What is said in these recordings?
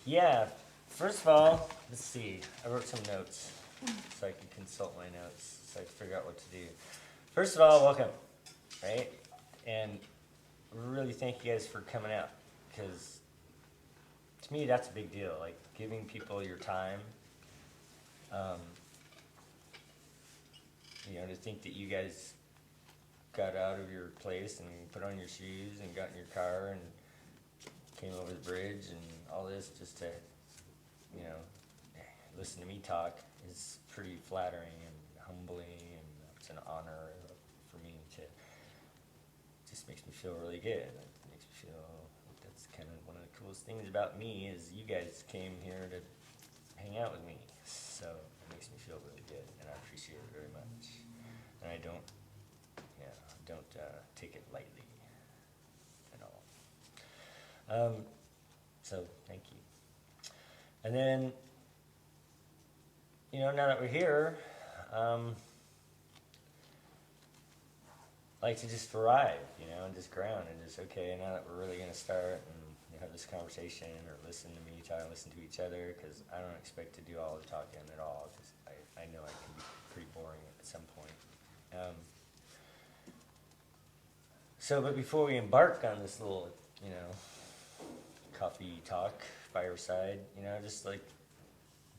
Yeah, first of all, let's see. I wrote some notes so I can consult my notes so I can figure out what to do. First of all, welcome, right? And really thank you guys for coming out because to me that's a big deal. Like giving people your time. Um, to think that you guys got out of your place and put on your shoes and got in your car and came over the bridge and all this just to, you know, listen to me talk is pretty flattering and humbling, and it's an honor for me to. Just makes me feel really good. It makes me feel like that's kind of one of the coolest things about me is you guys came here to hang out with me. So it makes me feel really good, and I appreciate it very much. And I don't take it lightly at all. So thank you. And then, now that we're here, like to just arrive, and just ground and just, okay, now that we're really going to start and have this conversation or listen to me talk, listen to each other, because I don't expect to do all the talking at all, because I know I can be pretty boring at some point. But before we embark on this little, coffee talk, fireside, just like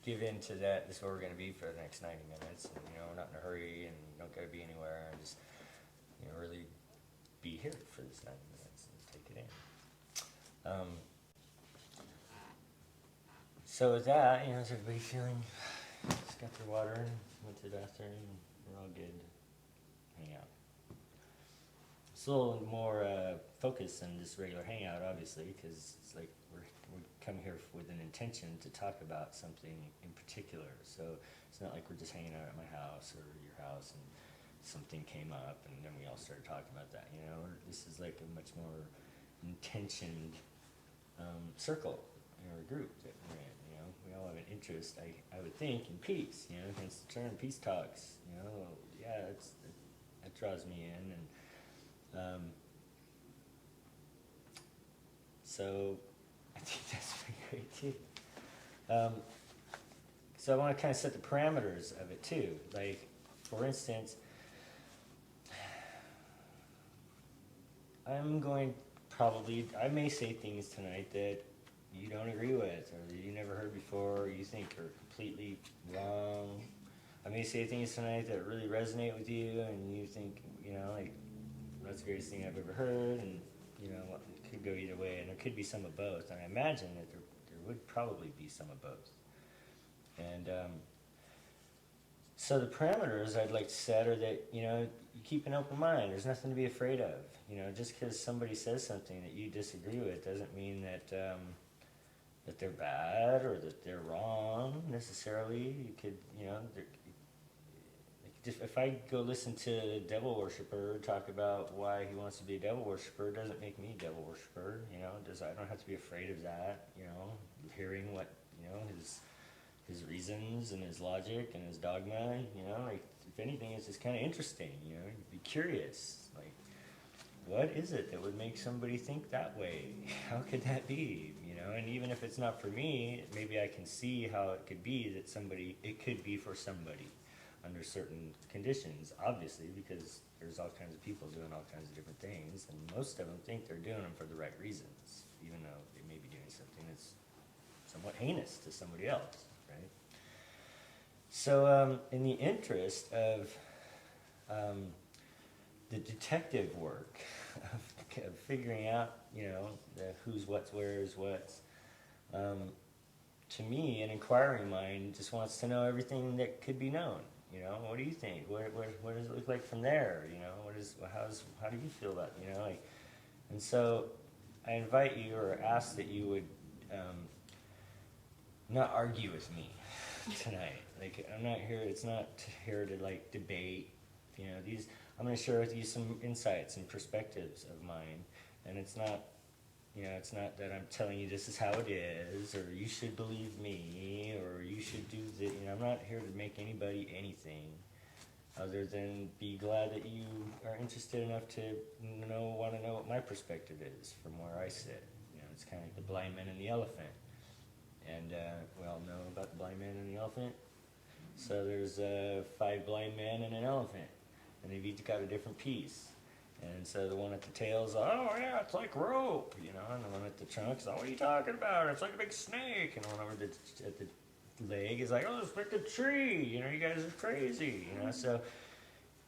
give in to that. This is where we're going to be for the next 90 minutes. And, we're not in a hurry and don't got to be anywhere. And just, really be here for this 90 minutes and take it in. So with that, is everybody feeling, just got their water and went to the bathroom, and we're all good. Hang out. It's a little more focused than just regular hangout, obviously, because it's like we come here with an intention to talk about something in particular. So it's not like we're just hanging out at my house or your house and something came up and then we all started talking about that. This is like a much more intentioned circle or group that we're in. We all have an interest, I would think, in peace. Hence the term peace talks. That draws me in. And so I think that's pretty great too. So I want to kind of set the parameters of it too. Like, for instance, I may say things tonight that you don't agree with, or that you never heard before, or you think are completely wrong. I may say things tonight that really resonate with you, and you think, like, that's the greatest thing I've ever heard, and, it could go either way, and there could be some of both, and I imagine that there would probably be some of both. And so the parameters I'd like to set are that, you keep an open mind. There's nothing to be afraid of. Just because somebody says something that you disagree with doesn't mean that that they're bad or that they're wrong necessarily. You could, if I go listen to a devil worshiper talk about why he wants to be a devil worshiper, it doesn't make me a devil worshiper. I don't have to be afraid of that. Hearing what his reasons and his logic and his dogma. If anything, it's just kind of interesting. You'd be curious, like, what is it that would make somebody think that way? How could that be? And even if it's not for me, maybe I can see how it could be that it could be for somebody under certain conditions, obviously, because there's all kinds of people doing all kinds of different things, and most of them think they're doing them for the right reasons, even though they may be doing something that's somewhat heinous to somebody else, right? So in the interest of the detective work of figuring out, the who's, what's, where's, what's, to me, an inquiring mind just wants to know everything that could be known. What do you think? What does it look like from there? How do you feel about it? And so I invite you or ask that you would not argue with me tonight. Like, it's not here to like debate. I'm going to share with you some insights and perspectives of mine, and it's not that I'm telling you this is how it is, or you should believe me, or you should do this. I'm not here to make anybody anything other than be glad that you are interested enough to want to know what my perspective is from where I sit. It's kind of like the blind man and the elephant. And we all know about the blind man and the elephant. So there's 5 blind men and an elephant, and they've each got a different piece. And so the one at the tail's, oh yeah, it's like rope, you know, and the one at the trunk's, oh, what are you talking about? It's like a big snake. And the one over at the leg is like, oh, it's like a tree, you know, you guys are crazy, you know. So,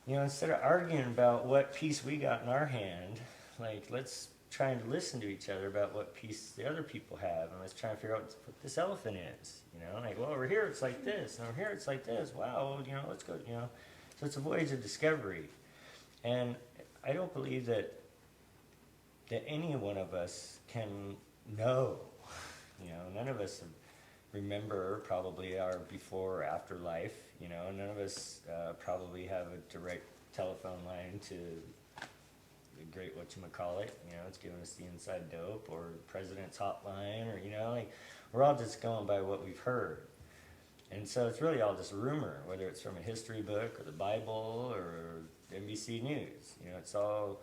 you know, instead of arguing about what piece we got in our hand, like, let's try and listen to each other about what piece the other people have, and let's try and figure out what this elephant is, you know, like, well, over here it's like this, and over here it's like this, wow, well, you know, let's go, you know. So it's a voyage of discovery. And I don't believe that any one of us can know, you know, none of us remember probably our before or after life, you know, none of us probably have a direct telephone line to the great whatchamacallit, you know, it's giving us the inside dope, or the president's hotline, or, you know, like, we're all just going by what we've heard. And so it's really all just rumor, whether it's from a history book or the Bible or NBC News. You know, it's all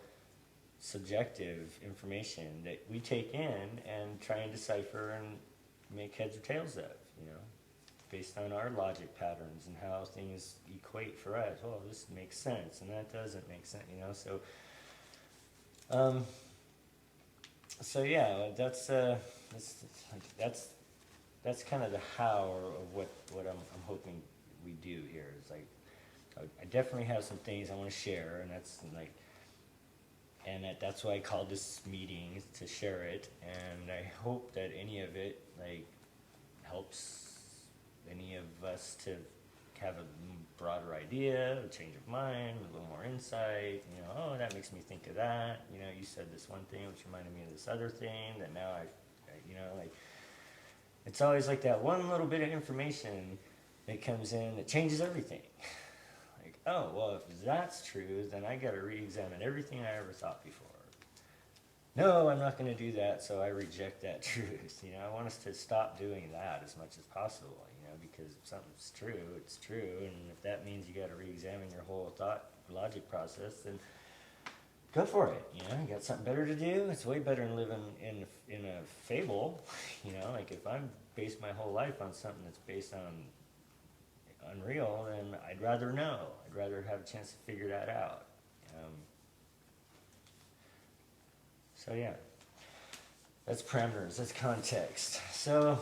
subjective information that we take in and try and decipher and make heads or tails of, you know, based on our logic patterns and how things equate for us. Oh, this makes sense, and that doesn't make sense, you know. So yeah, that's kind of the how of what I'm hoping we do here. It's like, I definitely have some things I want to share, and that's like, and that's why I called this meeting, to share it. And I hope that any of it like helps any of us to have a broader idea, a change of mind, a little more insight. You know, oh, that makes me think of that. You know, you said this one thing which reminded me of this other thing that now I you know, like, it's always like that one little bit of information that comes in that changes everything. Like, oh, well, if that's true, then I got to re-examine everything I ever thought before. No, I'm not going to do that, so I reject that truth. You know, I want us to stop doing that as much as possible, you know, because if something's true, it's true, and if that means you got to re-examine your whole thought logic process, then go for it. You know, you got something better to do. It's way better than living in a fable. You know, like, if I'm based my whole life on something that's based on unreal, then I'd rather know. I'd rather have a chance to figure that out. So yeah, that's parameters. That's context. So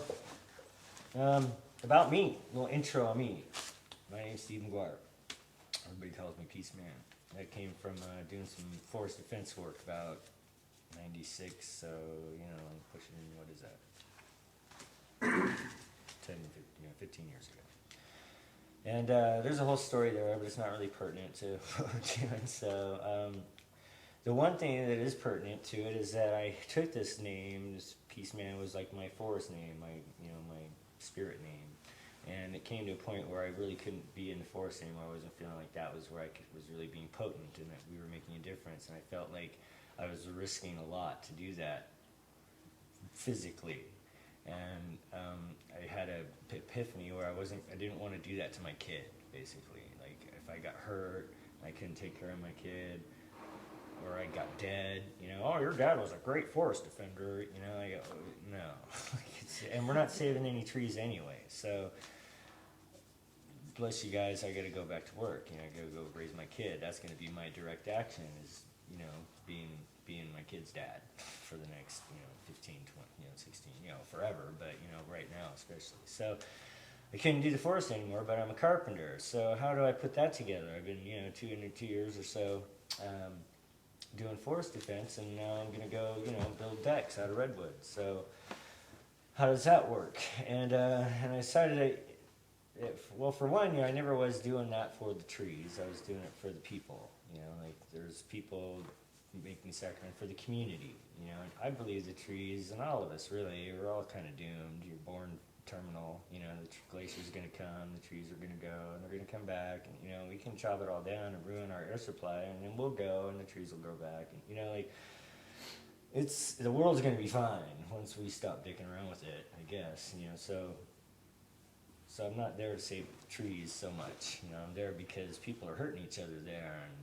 about me, a little intro on me. My name's Stephen Guar. Everybody tells me Peaceman. That came from doing some forest defense work about 96, so, you know, I'm pushing, what is that, 15 years ago. And there's a whole story there, but it's not really pertinent to what we're doing. So the one thing that is pertinent to it is that I took this name. This Peaceman was like my forest name, my spirit name. And it came to a point where I really couldn't be in the forest anymore. I wasn't feeling like that was where was really being potent, and that we were making a difference. And I felt like I was risking a lot to do that physically. And I had a epiphany where I didn't want to do that to my kid, basically. Like, if I got hurt, I couldn't take care of my kid, or I got dead, you know, oh, your dad was a great forest defender, you know, I go, no. And we're not saving any trees anyway, so bless you guys, I gotta go back to work, you know, I gotta go raise my kid. That's gonna be my direct action, is, you know, being my kid's dad for the next, 15, 20, 16, forever, but, right now especially. So I couldn't do the forest anymore, but I'm a carpenter, so how do I put that together? I've been, 2 years or so doing forest defense, and now I'm going to go, build decks out of redwood. So how does that work? And I decided well, for one, I never was doing that for the trees. I was doing it for the people. Like, there's people making sacrifice for the community. And I believe the trees, and all of us really, we're all kind of doomed. You're born terminal. The glacier's going to come, the trees are going to go, and they're going to come back. And we can chop it all down and ruin our air supply, and then we'll go, and the trees will grow back. And like, the world's going to be fine once we stop dicking around with it, I guess. So I'm not there to save trees so much. I'm there because people are hurting each other there, and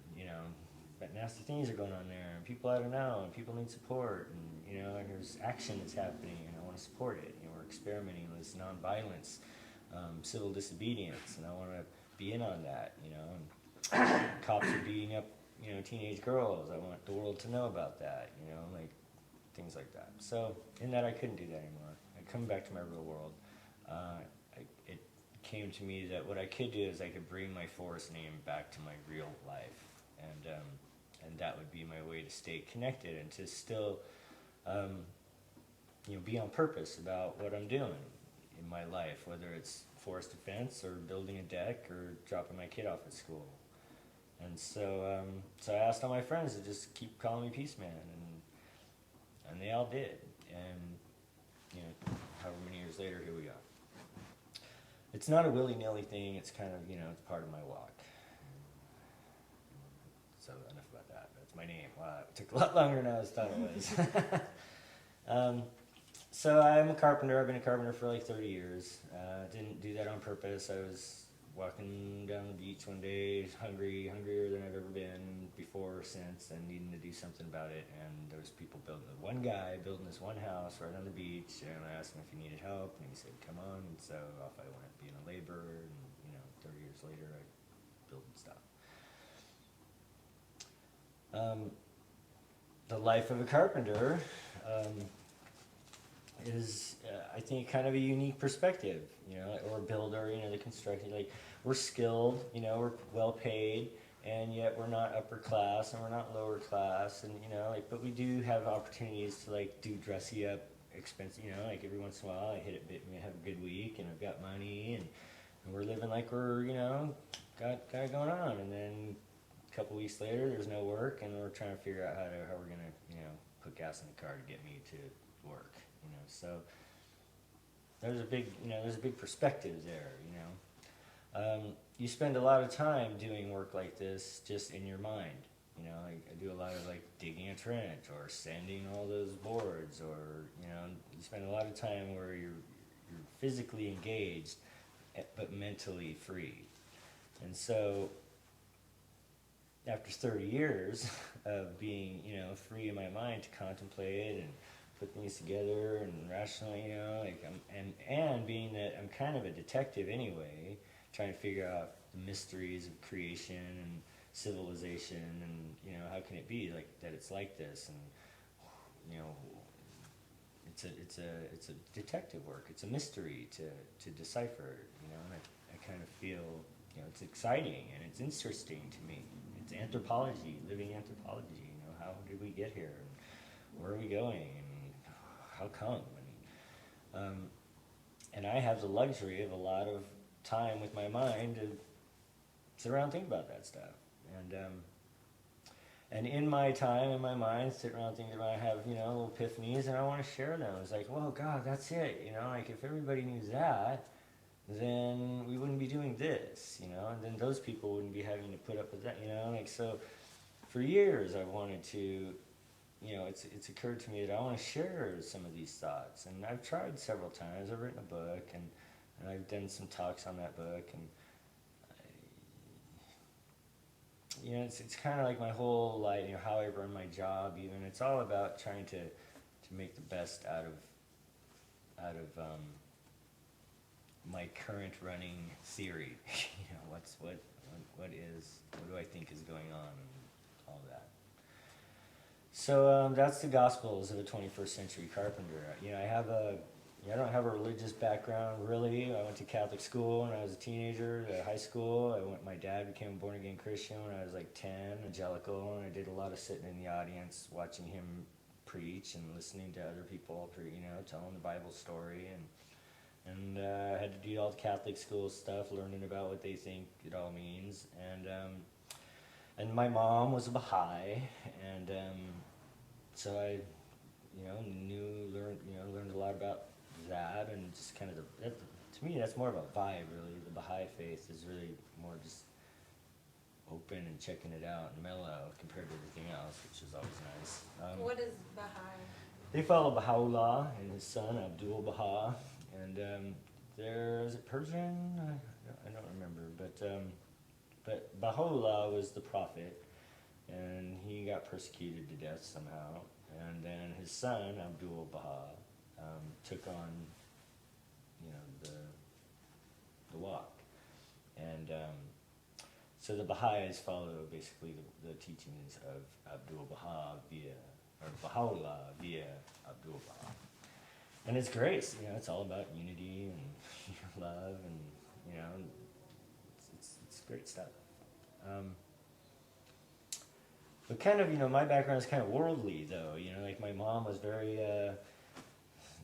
but nasty things are going on there, and people I don't know, and people need support, and and there's action that's happening, and I want to support it. You know, we're experimenting with this nonviolence, civil disobedience, and I want to be in on that. You know, and cops are beating up, you know, teenage girls. I want the world to know about that. You know, like things like that. So in that, I couldn't do that anymore. I come back to my real world. It came to me that what I could do is I could bring my forest name back to my real life, and that would be my way to stay connected and to still, you know, be on purpose about what I'm doing in my life, whether it's forest defense or building a deck or dropping my kid off at school. And so, so I asked all my friends to just keep calling me Peaceman, and they all did. And you know, however many years later, here we are. It's not a willy-nilly thing. It's kind of, you know, it's part of my walk. So enough about that. That's my name. Wow, it took a lot longer than I thought it was. So I'm a carpenter. I've been a carpenter for like 30 years. Didn't do that on purpose. I was walking down the beach one day, hungrier than I've ever been before or since, and needing to do something about it. And there was people one guy building this one house right on the beach, and I asked him if he needed help, and he said, "Come on." And so off I went, being a laborer, and you know, 30 years later, I building stuff. The life of a carpenter is, I think, kind of a unique perspective, you know, or a builder, you know, the construction, like, we're skilled, you know, we're well paid, and yet we're not upper class and we're not lower class, and, you know, like, but we do have opportunities to, like, do dressy up expensive, you know, like, every once in a while I hit it, we have a good week, and I've got money, and we're living like we're, you know, got it going on, and then a couple weeks later, there's no work, and we're trying to figure out how we're gonna, you know, put gas in the car to get me to work, you know. So there's a big perspective there, you know. You spend a lot of time doing work like this just in your mind, you know. I do a lot of like digging a trench or sanding all those boards, or, you know, you spend a lot of time where you're physically engaged but mentally free. And so after 30 years of being, you know, free in my mind to contemplate and put things together and rationally, you know, like and being that I'm kind of a detective anyway, trying to figure out the mysteries of creation and civilization, and, you know, how can it be like that it's like this, and, you know, it's a detective work. It's a mystery to decipher, you know, and I kind of feel, you know, it's exciting and it's interesting to me. It's anthropology, living anthropology, you know, how did we get here, and where are we going, and how come? And I have the luxury of a lot of time with my mind to sit around and think about that stuff. And in my time, in my mind, sit around thinking about, I have, you know, little epiphanies, and I want to share them. It's like, well, God, that's it, you know, like if everybody knew that, then we wouldn't be doing this, you know, and then those people wouldn't be having to put up with that, you know, like, so for years I wanted to, you know, it's occurred to me that I want to share some of these thoughts, and I've tried several times. I've written a book, and I've done some talks on that book, and you know, it's kind of like my whole life, you know, how I run my job even. It's all about trying to make the best out of my current running theory. You know, what do I think is going on, and all that. So that's the Gospels of a 21st century carpenter. You know, I don't have a religious background, really. I went to Catholic school when I was a teenager, to high school. My dad became a born-again Christian when I was like 10, evangelical, and I did a lot of sitting in the audience, watching him preach and listening to other people, you know, telling the Bible story, and I had to do all the Catholic school stuff, learning about what they think it all means, and my mom was a Baha'i, and so I, you know, learned a lot about that, and just kind of to me that's more of a vibe, really. The Baha'i faith is really more just open and checking it out and mellow compared to everything else, which is always nice. What is Baha'i? They follow Baha'u'llah and his son Abdul Baha, and is it Persian? I don't remember, but Baha'u'llah was the prophet, and he got persecuted to death somehow, and then his son Abdul Baha took on, the walk. And so the Baha'is follow basically the teachings of Abdul Baha via, or Baha'u'llah via Abdul Baha. And it's great, it's all about unity and love, and it's great stuff. But kind of, my background is kind of worldly, though. Like my mom was very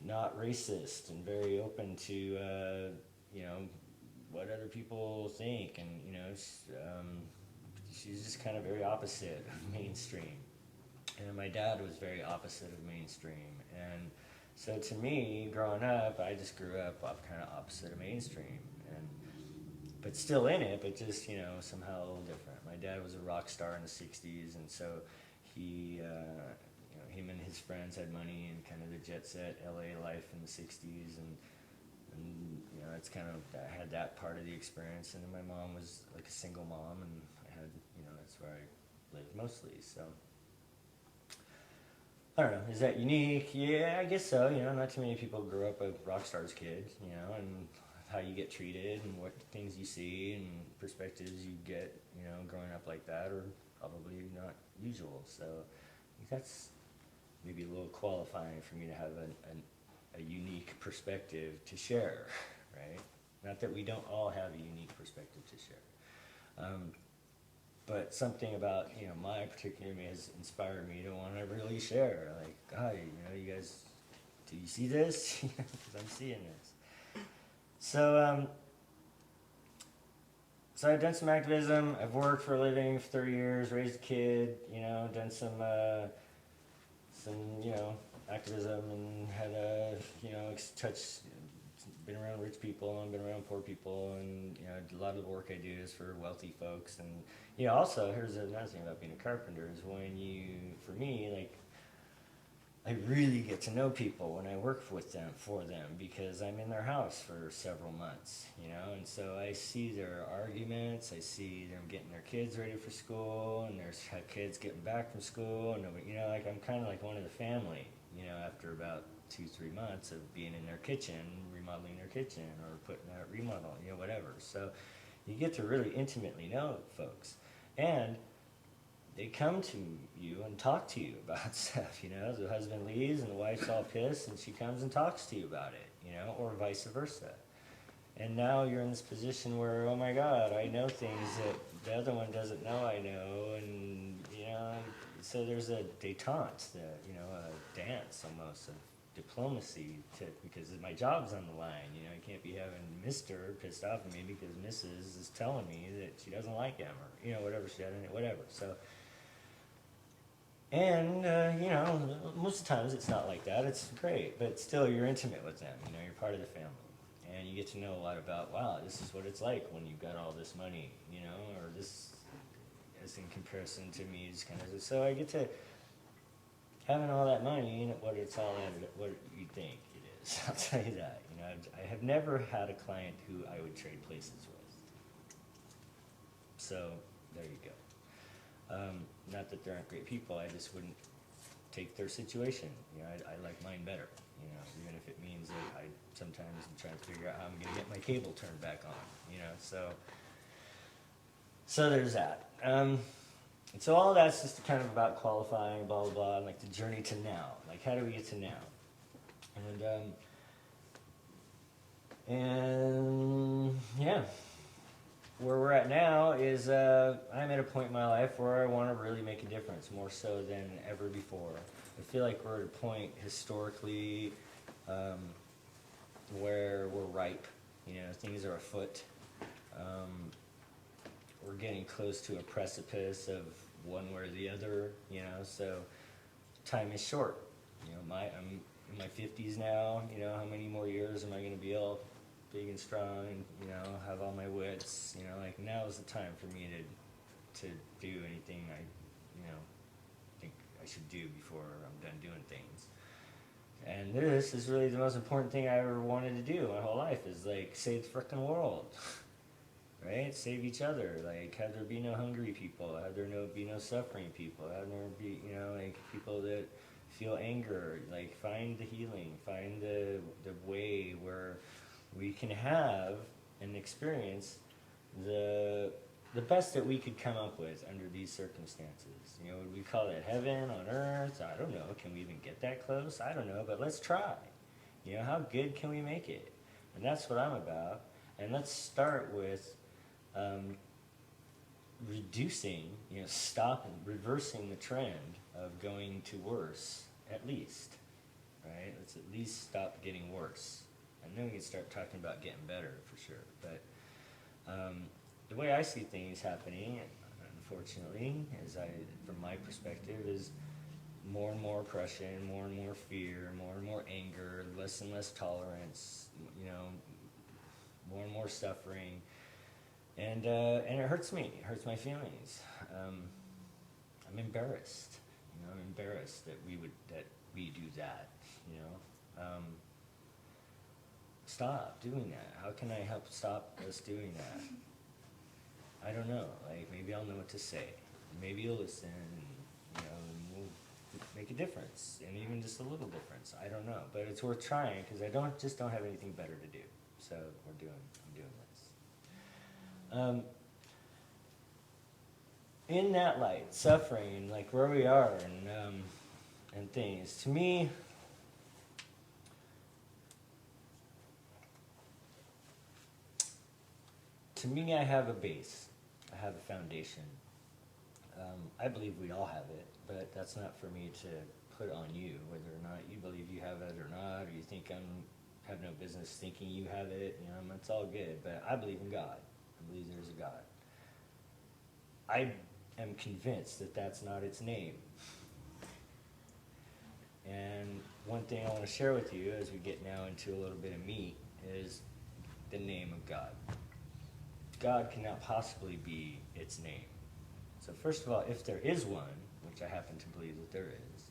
not racist and very open to, what other people think, and she's just kind of very opposite of mainstream. And my dad was very opposite of mainstream, and so to me, growing up, I just grew up kind of opposite of mainstream, but still in it, but just somehow a little different. My dad was a rock star in the '60s, and so he, him and his friends had money and kind of the jet set LA life in the '60s, and it's kind of, I had that part of the experience. And then my mom was like a single mom, and I had, that's where I lived mostly. So I don't know, is that unique? Yeah, I guess so. Not too many people grew up a rock star's kid, and how you get treated and what things you see and perspectives you get, growing up like that are probably not usual. So I think that's maybe a little qualifying for me to have a unique perspective to share, right? Not that we don't all have a unique perspective to share. But something about, my particular me has inspired me to want to really share. Like, God, you guys, do you see this? Because I'm seeing this. So, so I've done some activism. I've worked for a living for 30 years, raised a kid, done some activism, and had been around rich people and been around poor people, and a lot of the work I do is for wealthy folks. And also, here's another thing about being a carpenter is for me, like, I really get to know people when I work for them, because I'm in their house for several months, and so I see their arguments, I see them getting their kids ready for school, and their kids getting back from school, and like I'm kind of like one of the family, after about 2-3 months of being in their kitchen, remodeling their kitchen, or putting out remodel, whatever. So you get to really intimately know folks, and they come to you and talk to you about stuff, The husband leaves and the wife's all pissed, and she comes and talks to you about it, or vice versa. And now you're in this position where, oh my God, I know things that the other one doesn't know I know, and, so there's a detente, a dance almost of diplomacy, because my job's on the line, I can't be having Mr. pissed off at me because Mrs. is telling me that she doesn't like him, or, whatever she doesn't, whatever, so. And, most of the times it's not like that. It's great, but still you're intimate with them, you're part of the family. And you get to know a lot about, wow, this is what it's like when you've got all this money, or this, as in comparison to me, is kind of, so I get to, having all that money ain't what it's all at, what you think it is, I'll tell you that. I have never had a client who I would trade places with. So, there you go. Not that there aren't great people, I just wouldn't take their situation. I like mine better, even if it means that I sometimes am trying to figure out how I'm going to get my cable turned back on, so there's that. And so all that's just kind of about qualifying, blah, blah, blah, and like the journey to now. Like, how do we get to now? And yeah. Where we're at now is I'm at a point in my life where I want to really make a difference, more so than ever before. I feel like we're at a point historically where we're ripe. Things are afoot. We're getting close to a precipice of one way or the other. So time is short. I'm in my 50s now. How many more years am I going to be all big and strong, and have all my wits, like now is the time for me to do anything I think I should do before I'm done doing things. And this is really the most important thing I ever wanted to do my whole life, is like save the frickin' world. Right? Save each other. Like, have there be no hungry people, have there be no suffering people, have there be, like people that feel anger, like find the healing, find the way where we can have and experience the best that we could come up with under these circumstances. You know, would we call it heaven on earth? I don't know. Can we even get that close? I don't know, but let's try. You know, how good can we make it? And that's what I'm about. And let's start with reducing, you know, reversing the trend of going to worse, at least, right? Let's at least stop getting worse. And then we can start talking about getting better, for sure. But the way I see things happening, unfortunately, from my perspective, is more and more oppression, more and more fear, more and more anger, less and less tolerance, you know, more and more suffering. And it hurts me. It hurts my feelings. I'm embarrassed. You know, I'm embarrassed that we do that. You know, stop doing that. How can I help stop us doing that? I don't know. Like, maybe I'll know what to say. Maybe you'll listen. And, you know, and we'll make a difference, and even just a little difference. I don't know, but it's worth trying because I don't have anything better to do. So I'm doing this. In that light, suffering, and like where we are, and things, to me, I have a base. I have a foundation. I believe we all have it, but that's not for me to put on you, whether or not you believe you have it or not, or you think have no business thinking you have it. You know, it's all good, but I believe in God. I believe there's a God. I am convinced that that's not its name. And one thing I want to share with you as we get now into a little bit of meat is the name of God. God cannot possibly be its name. So first of all, if there is one, which I happen to believe that there is,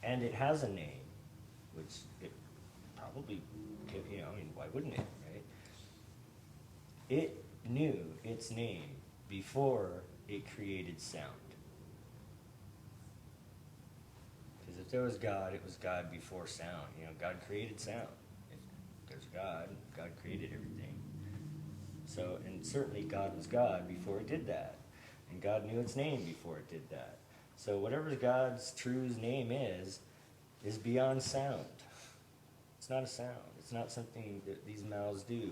and it has a name, which it probably could, you know, I mean, why wouldn't it, right? It knew its name before it created sound. Because if there was God, it was God before sound. You know, God created sound. If there's God, God created everything. So, and certainly God was God before it did that. And God knew its name before it did that. So whatever God's true name is beyond sound. It's not a sound. It's not something that these mouths do.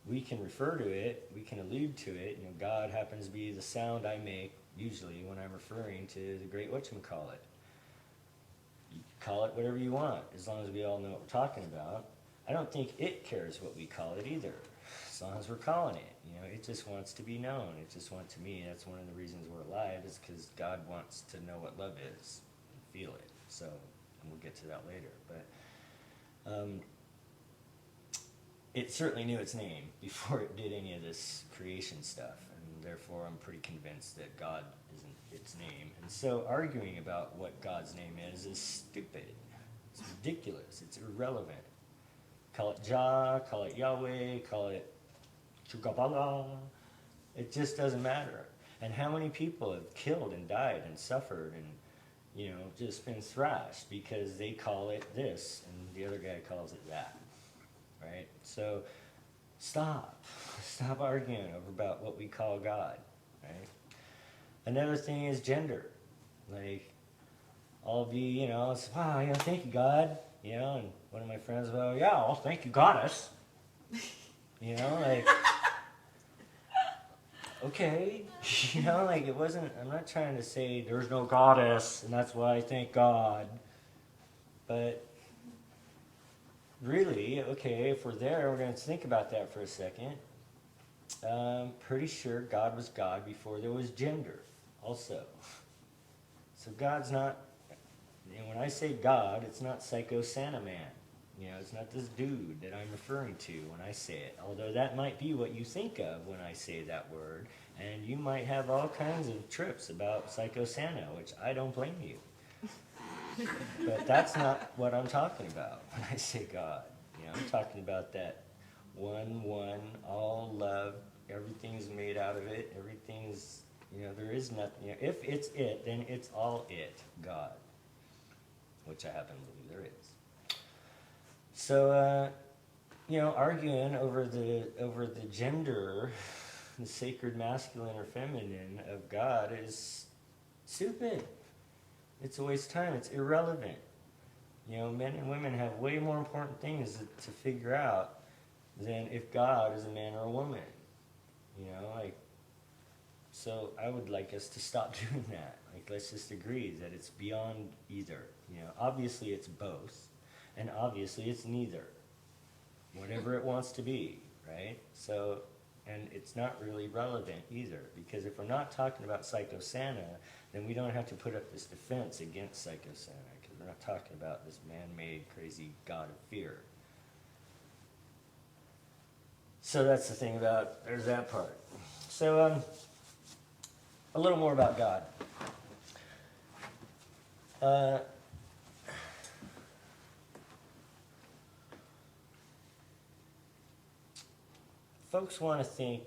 We can refer to it, we can allude to it. You know, God happens to be the sound I make, usually, when I'm referring to the great whatchamacallit. You call it whatever you want, as long as we all know what we're talking about. I don't think it cares what we call it either, as long as we're calling it. You know, it just wants to be known. It just wants, to me, that's one of the reasons we're alive, is because God wants to know what love is and feel it. So, and we'll get to that later. But it certainly knew its name before it did any of this creation stuff, and therefore I'm pretty convinced that God isn't its name. And so arguing about what God's name is stupid. It's ridiculous. It's irrelevant. Call it Jah, call it Yahweh, call it Chukabala. It just doesn't matter. And how many people have killed and died and suffered and, you know, just been thrashed because they call it this and the other guy calls it that. Right? So stop arguing about what we call God. Right? Another thing is gender. Like, all of you, you know, it's, wow, you know, thank you, God. You know, and one of my friends will go, yeah, well, thank you, Goddess. You know, like, okay. You know, like, it wasn't, I'm not trying to say there's no goddess and that's why I thank God. But really, okay, if we're there, we're going to think about that for a second. Pretty sure God was God before there was gender also. So God's not, and when I say God, it's not Psycho Santa Man. You know, it's not this dude that I'm referring to when I say it. Although that might be what you think of when I say that word. And you might have all kinds of trips about Psycho Santa, which I don't blame you. But that's not what I'm talking about when I say God. You know, I'm talking about that one, all love, everything's made out of it, everything's, you know, there is nothing, you know, if it's it, then it's all it, God. which I happen to believe there is. So, arguing over the gender, the sacred masculine or feminine of God is stupid. It's a waste of time. It's irrelevant. Men and women have way more important things to figure out than if God is a man or a woman. So I would like us to stop doing that. Let's just agree that it's beyond either. Obviously it's both, and obviously it's neither. Whatever it wants to be, right? So, and it's not really relevant either, because if we're not talking about Psycho Santa, then we don't have to put up this defense against Psycho Santa, because we're not talking about this man-made crazy god of fear. So that's the thing about, there's that part. So, a little more about God. Folks want to think,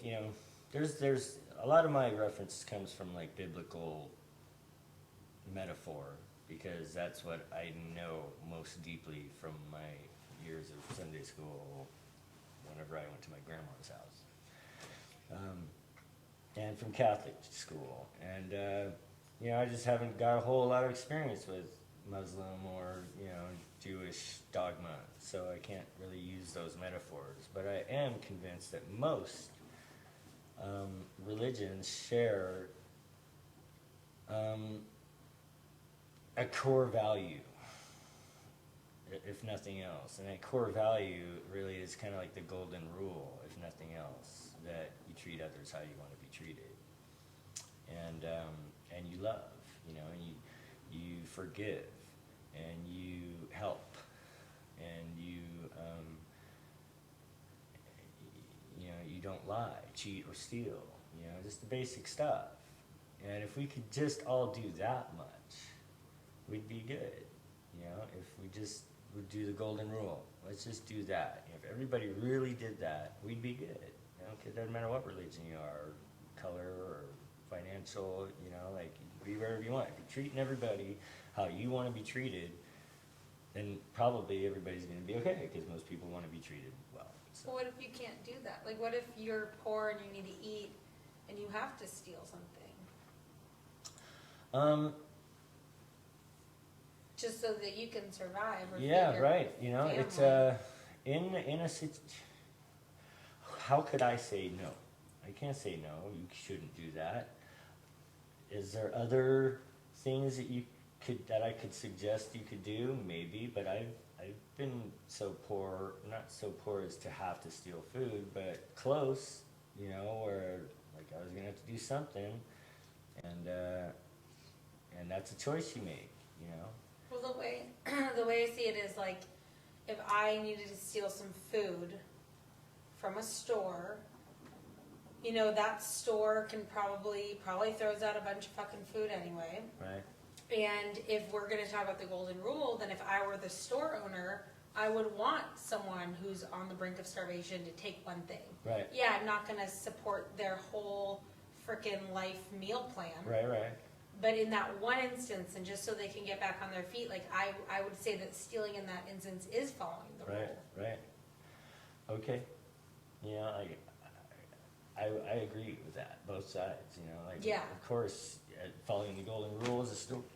there's a lot of my reference comes from biblical metaphor, because that's what I know most deeply from my years of Sunday school whenever I went to my grandma's house. And from Catholic school. And, I just haven't got a whole lot of experience with Muslim or, Jewish dogma, so I can't really use those metaphors. But I am convinced that most religions share a core value, if nothing else. And that core value really is kind of like the golden rule, if nothing else, that you treat others how you want to be treated. And you love, and you forgive, and you help, and you don't lie, cheat, or steal, just the basic stuff. And if we could just all do that much, we'd be good. If we just would do the golden rule, let's just do that. If everybody really did that, we'd be good. It doesn't matter what religion you are, or color, or financial, be wherever you want. If you're treating everybody how you want to be treated, then probably everybody's going to be okay, because most people want to be treated well. So. Well, what if you can't do that? What if you're poor and you need to eat and you have to steal something? Just so that you can survive. Or yeah, right. It's in a situation. How could I say no? I can't say no. You shouldn't do that. Is there other things that I could suggest you could do? Maybe, but I've been so poor, not so poor as to have to steal food, but close. Where I was gonna have to do something, and that's a choice you make. Well, the way I see it is if I needed to steal some food from a store, that store can probably throws out a bunch of fucking food anyway. Right. And if we're going to talk about the golden rule, then if I were the store owner, I would want someone who's on the brink of starvation to take one thing. Right. Yeah, I'm not going to support their whole frickin' life meal plan. Right. But in that one instance, and just so they can get back on their feet, I would say that stealing in that instance is following the rule. Right. Okay. I agree with that, both sides, Yeah. Of course, following the golden rule as a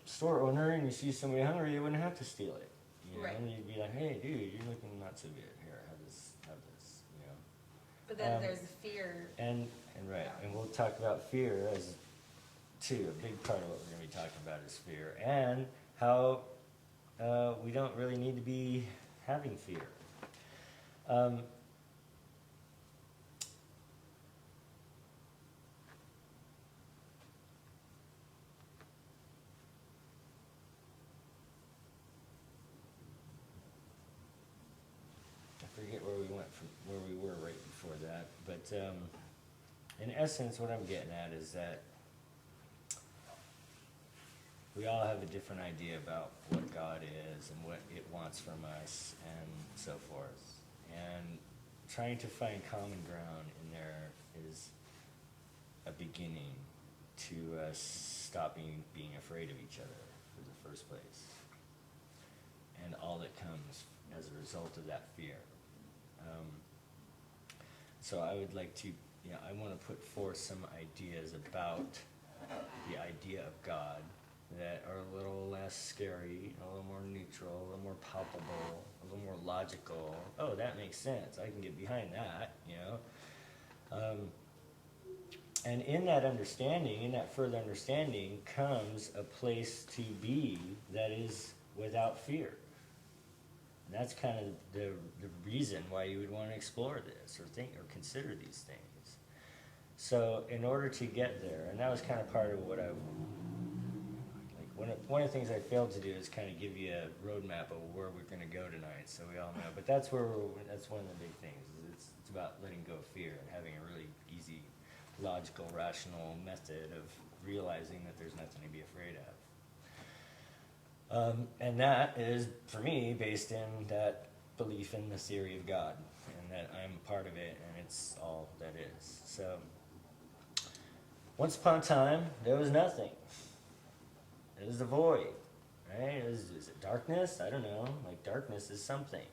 store owner, and you see somebody hungry, you wouldn't have to steal it, Right. And you'd be like, hey, dude, you're looking not so good, here, have this, But then there's the fear. And right, and we'll talk about fear as, too, a big part of what we're going to be talking about is fear, and how we don't really need to be having fear. Forget where we went from where we were right before that, but in essence, what I'm getting at is that we all have a different idea about what God is and what it wants from us and so forth, and trying to find common ground in there is a beginning to us stopping being afraid of each other in the first place. result of that fear. So I would like to, I want to put forth some ideas about the idea of God that are a little less scary, a little more neutral, a little more palpable, a little more logical. Oh, that makes sense. I can get behind that, And in that understanding, in that further understanding, comes a place to be that is without fear. And that's kind of the reason why you would want to explore this or think or consider these things. So in order to get there, and that was kind of part of what one of the things I failed to do is kind of give you a roadmap of where we're going to go tonight, so we all know. But that's one of the big things. It's about letting go of fear and having a really easy, logical, rational method of realizing that there's nothing to be afraid of. And that is, for me, based in that belief in the theory of God, and that I'm a part of it, and it's all that is. So, once upon a time, there was nothing. It was the void, right? Is it darkness? I don't know. Like, darkness is something,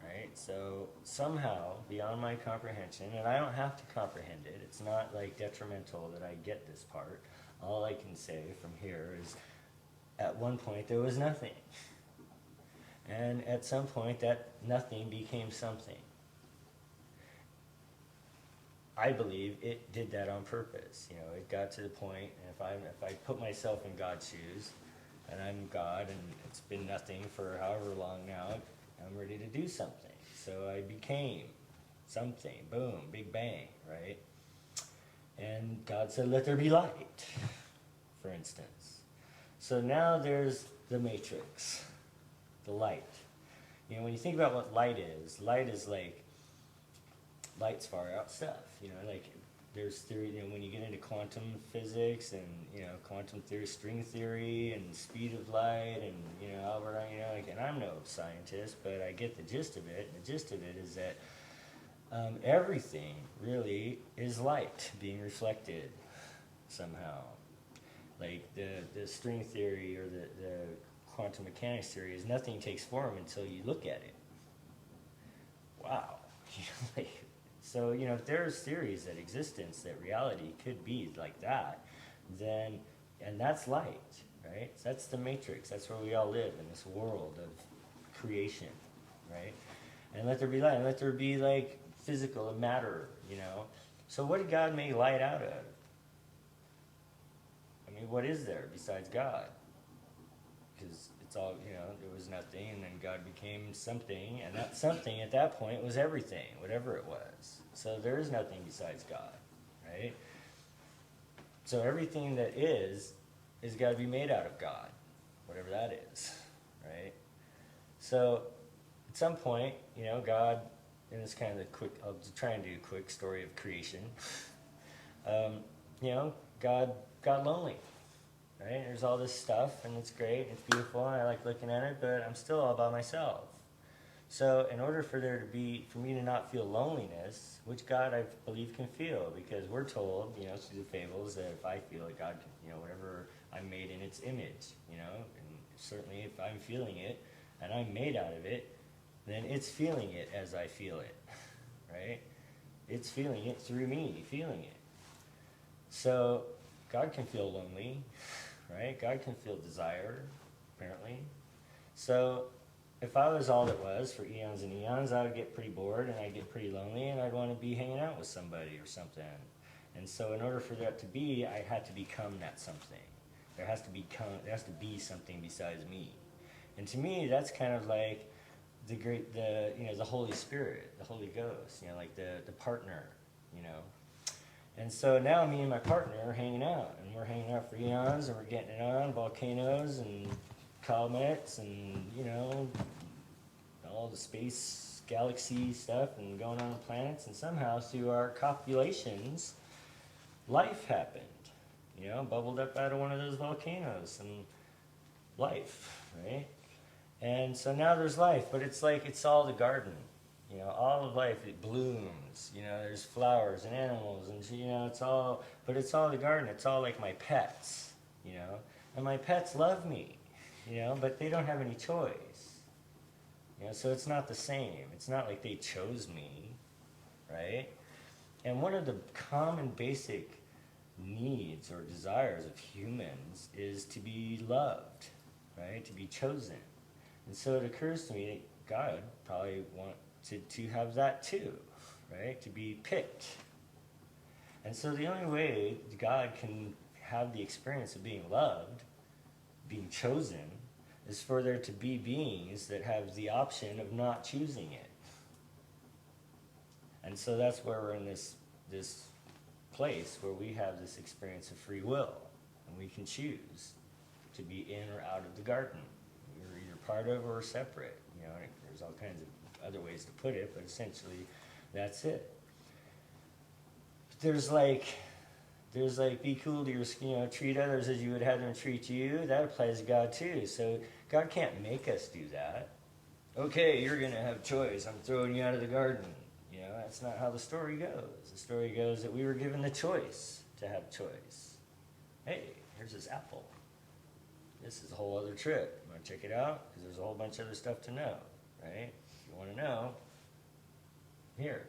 right? So, somehow, beyond my comprehension, and I don't have to comprehend it, it's not, like, detrimental that I get this part. All I can say from here is, at one point, there was nothing. And at some point, that nothing became something. I believe it did that on purpose. It got to the point, and if I put myself in God's shoes, and I'm God, and it's been nothing for however long now, I'm ready to do something. So I became something. Boom, big bang, right? And God said, let there be light, for instance. So now there's the matrix, the light. When you think about what light is like, light's far out stuff. Like there's theory, when you get into quantum physics and, quantum theory, string theory, and speed of light, and, Albert Einstein, and I'm no scientist, but I get the gist of it. And the gist of it is that everything really is light being reflected somehow. Like the string theory or the quantum mechanics theory is nothing takes form until you look at it. Wow. So, if there's theories that existence, that reality could be like that, then, and that's light, right? So that's the matrix. That's where we all live, in this world of creation, right? And let there be light, and let there be, like, physical matter, So what did God make light out of? I mean, what is there besides God? Because it's all, there was nothing, and then God became something, and that something at that point was everything, whatever it was. So there is nothing besides God, right? So everything that is got to be made out of God, whatever that is, right? So at some point, God, and it's kind of the quick, I'll try and do a quick story of creation. God got lonely. Right? There's all this stuff, and it's great, it's beautiful, and I like looking at it, but I'm still all by myself. So in order for me to not feel loneliness, which God, I believe, can feel, because we're told, through the fables, that if I feel it, God can, whatever I'm made in its image, and certainly if I'm feeling it, and I'm made out of it, then it's feeling it as I feel it, right? It's feeling it through me, feeling it. So God can feel lonely, right? God can feel desire, apparently. So if I was all it was for eons and eons, I would get pretty bored, and I'd get pretty lonely, and I'd want to be hanging out with somebody or something. And so in order for that to be, I had to become that something. There has to be something besides me. And to me, that's kind of like the Holy Spirit, the Holy Ghost, like the partner, And so now me and my partner are hanging out, and we're hanging out for eons, and we're getting it on, volcanoes and comets and, all the space galaxy stuff and going on planets, and somehow through our copulations, life happened, bubbled up out of one of those volcanoes, and life, right? And so now there's life, but it's like it's all the garden. All of life, it blooms, there's flowers and animals, and, it's all the garden. It's all like my pets, and my pets love me, but they don't have any choice, You know, so it's not the same. It's not like they chose me, right? And one of the common basic needs or desires of humans is to be loved, right? To be chosen. And so it occurs to me that God probably wanted to have that too, right? To be picked. And so the only way God can have the experience of being loved, being chosen, is for there to be beings that have the option of not choosing it. And so that's where we're in this place where we have this experience of free will, and we can choose to be in or out of the garden. You're either part of or separate. You know, there's all kinds of other ways to put it, but essentially that's it. There's like be cool to your, treat others as you would have them treat you. That applies to God too. So God can't make us do that. Okay, you're gonna have choice. I'm throwing you out of the garden. You know, that's not how the story goes. The story goes that we were given the choice to have choice. Hey, here's this apple. This is a whole other trip. You want to check it out? Because there's a whole bunch of other stuff to know, right? If you want to know, here.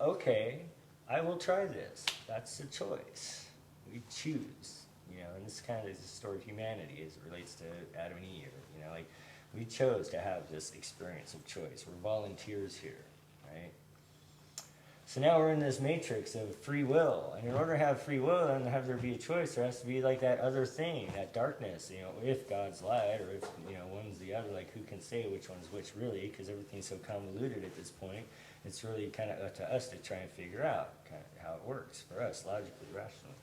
Okay, I will try this. That's a choice. We choose, and this kind of is the story of humanity as it relates to Adam and Eve. We chose to have this experience of choice. We're volunteers here, right? So now we're in this matrix of free will. And in order to have free will and have there be a choice, there has to be like that other thing, that darkness, if God's light or if, one's the other, like who can say which one's which really, because everything's so convoluted at this point. It's really kind of up to us to try and figure out kind of how it works for us, logically, rationally.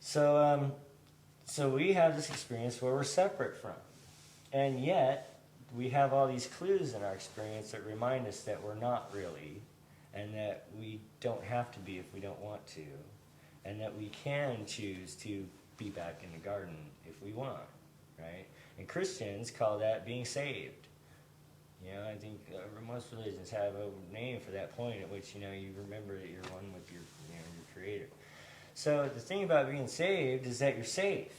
So we have this experience where we're separate from. And yet, we have all these clues in our experience that remind us that we're not really, and that we don't have to be if we don't want to, and that we can choose to be back in the garden if we want, right? And Christians call that being saved. I think most religions have a name for that point at which, you remember that you're one with your Creator. So the thing about being saved is that you're safe.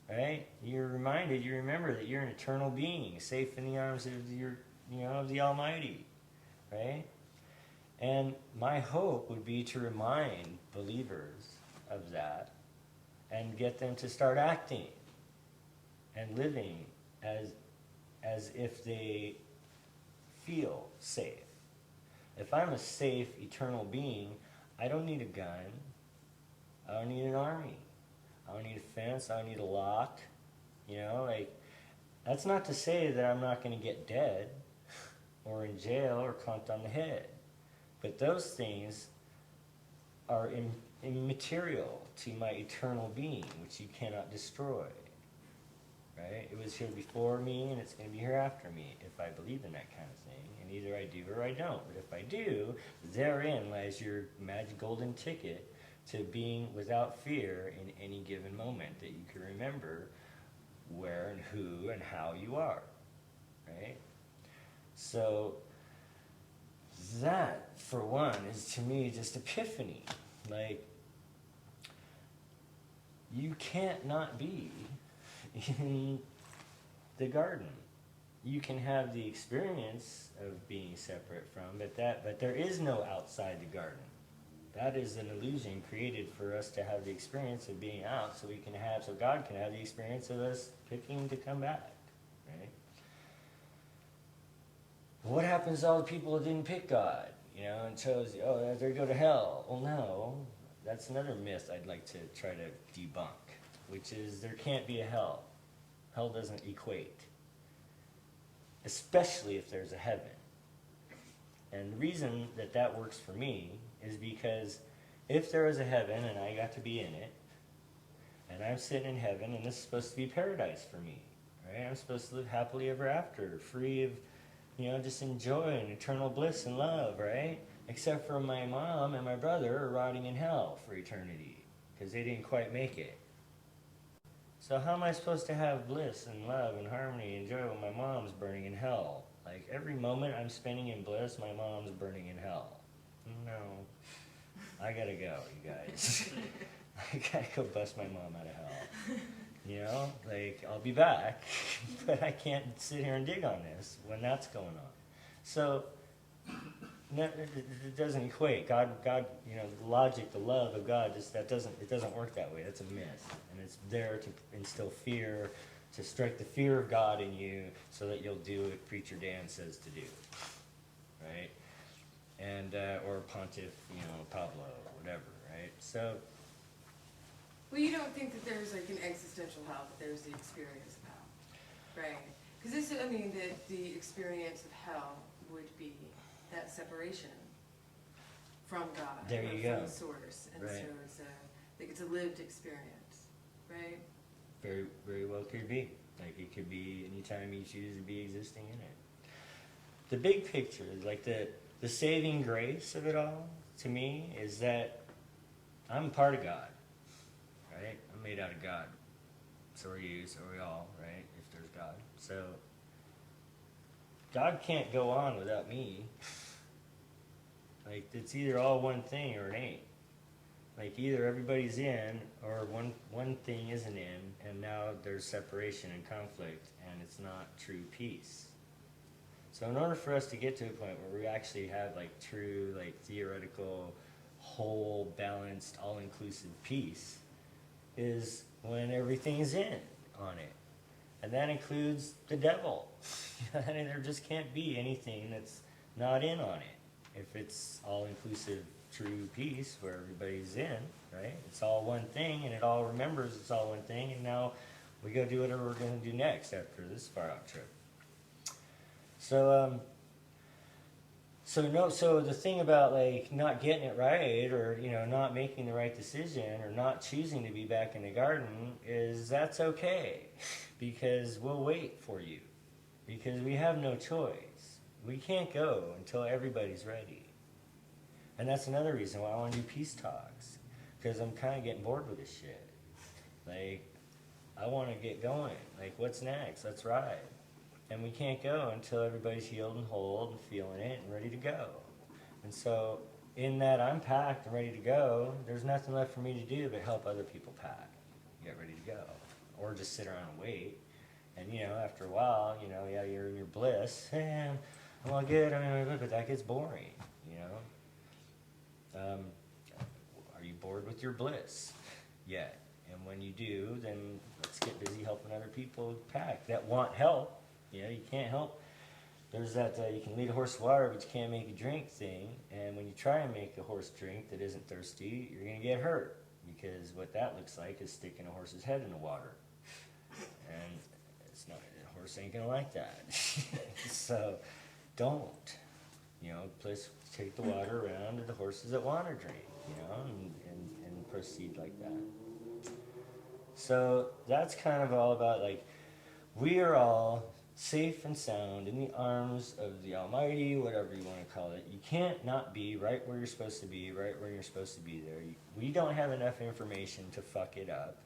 Right? You're reminded, you remember that you're an eternal being, safe in the arms of of the Almighty. Right? And my hope would be to remind believers of that and get them to start acting and living as if they feel safe. If I'm a safe, eternal being, I don't need a gun. I don't need an army. I don't need a fence. I don't need a lock. That's not to say that I'm not going to get dead or in jail or clunked on the head. But those things are immaterial to my eternal being, which you cannot destroy. Right? It was here before me, and it's going to be here after me, if I believe in that kind of thing. And either I do or I don't. But if I do, therein lies your magic golden ticket to being without fear in any given moment, that you can remember where and who and how you are. Right? So that, for one, is to me just epiphany. You can't not be in the garden. You can have the experience of being separate from, but there is no outside the garden. That is an illusion created for us to have the experience of being out, so God can have the experience of us picking to come back. Right? What happens to all the people who didn't pick God, and chose, they go to hell? Well, no, that's another myth I'd like to try to debunk, which is there can't be a hell. Hell doesn't equate, especially if there's a heaven. And the reason that works for me is because if there is a heaven and I got to be in it, and I'm sitting in heaven, and this is supposed to be paradise for me, right? I'm supposed to live happily ever after, free of, just enjoying eternal bliss and love, right? Except for my mom and my brother are rotting in hell for eternity because they didn't quite make it. So how am I supposed to have bliss and love and harmony and joy when my mom's burning in hell? Like every moment I'm spending in bliss, my mom's burning in hell. No. I gotta go, you guys. I gotta go bust my mom out of hell. You know, like, I'll be back, but I can't sit here and dig on this when that's going on. So, no, it doesn't equate. God, you know, the logic, the love of God, it doesn't work that way. That's a myth. And it's there to instill fear, to strike the fear of God in you so that you'll do what Preacher Dan says to do. Right? And, or Pontiff, you know, Pablo, whatever, right? So, well, you don't think that there's like an existential hell, but there's the experience of hell, right? Because this, I mean, the experience of hell would be that separation from God, there you from go. the source, and Right. so it's like it's a lived experience, right? Very, very well could be. Like, it could be anytime you choose to be existing in it. The big picture, like the saving grace of it all, to me, is that I'm part of God, right? I'm made out of God. So are you, so are we all, right? If there's God. So, God can't go on without me. Like, it's either all one thing or it ain't. Like, either everybody's in or one thing isn't in, and now there's separation and conflict, and it's not true peace. So in order for us to get to a point where we actually have like true, like theoretical, whole, balanced, all-inclusive peace, is when everything's in on it. And that includes the devil. I mean, there just can't be anything that's not in on it. If it's all-inclusive, true peace where everybody's in, right? It's all one thing, and it all remembers it's all one thing, and now we go do whatever we're going to do next after this far-out trip. So, so the thing about like not getting it right, or you know, not making the right decision, or not choosing to be back in the garden, is that's okay, because we'll wait for you, because we have no choice. We can't go until everybody's ready, and that's another reason why I want to do peace talks, because I'm kind of getting bored with this shit. Like, I want to get going. Like, what's next? Let's ride. And we can't go until everybody's healed and whole and feeling it and ready to go. And so, in that I'm packed and ready to go, there's nothing left for me to do but help other people pack, get ready to go. Or just sit around and wait. And, you know, after a while, you know, yeah, you're in your bliss. Hey, I'm all good, but that gets boring, you know. Are you bored with your bliss yet? And when you do, then let's get busy helping other people pack that want help. You know, you can't help. There's that you can lead a horse to water, but you can't make it drink thing. And when you try and make a horse drink that isn't thirsty, you're going to get hurt. Because what that looks like is sticking a horse's head in the water. And it's not, a horse ain't going to like that. So don't. You know, please take the water around to the horses that want to drink, you know, and proceed like that. So that's kind of all about, like, we are all safe and sound in the arms of the Almighty, whatever you want to call it. You can't not be right where you're supposed to be, right where you're supposed to be there. We don't have enough information to fuck it up.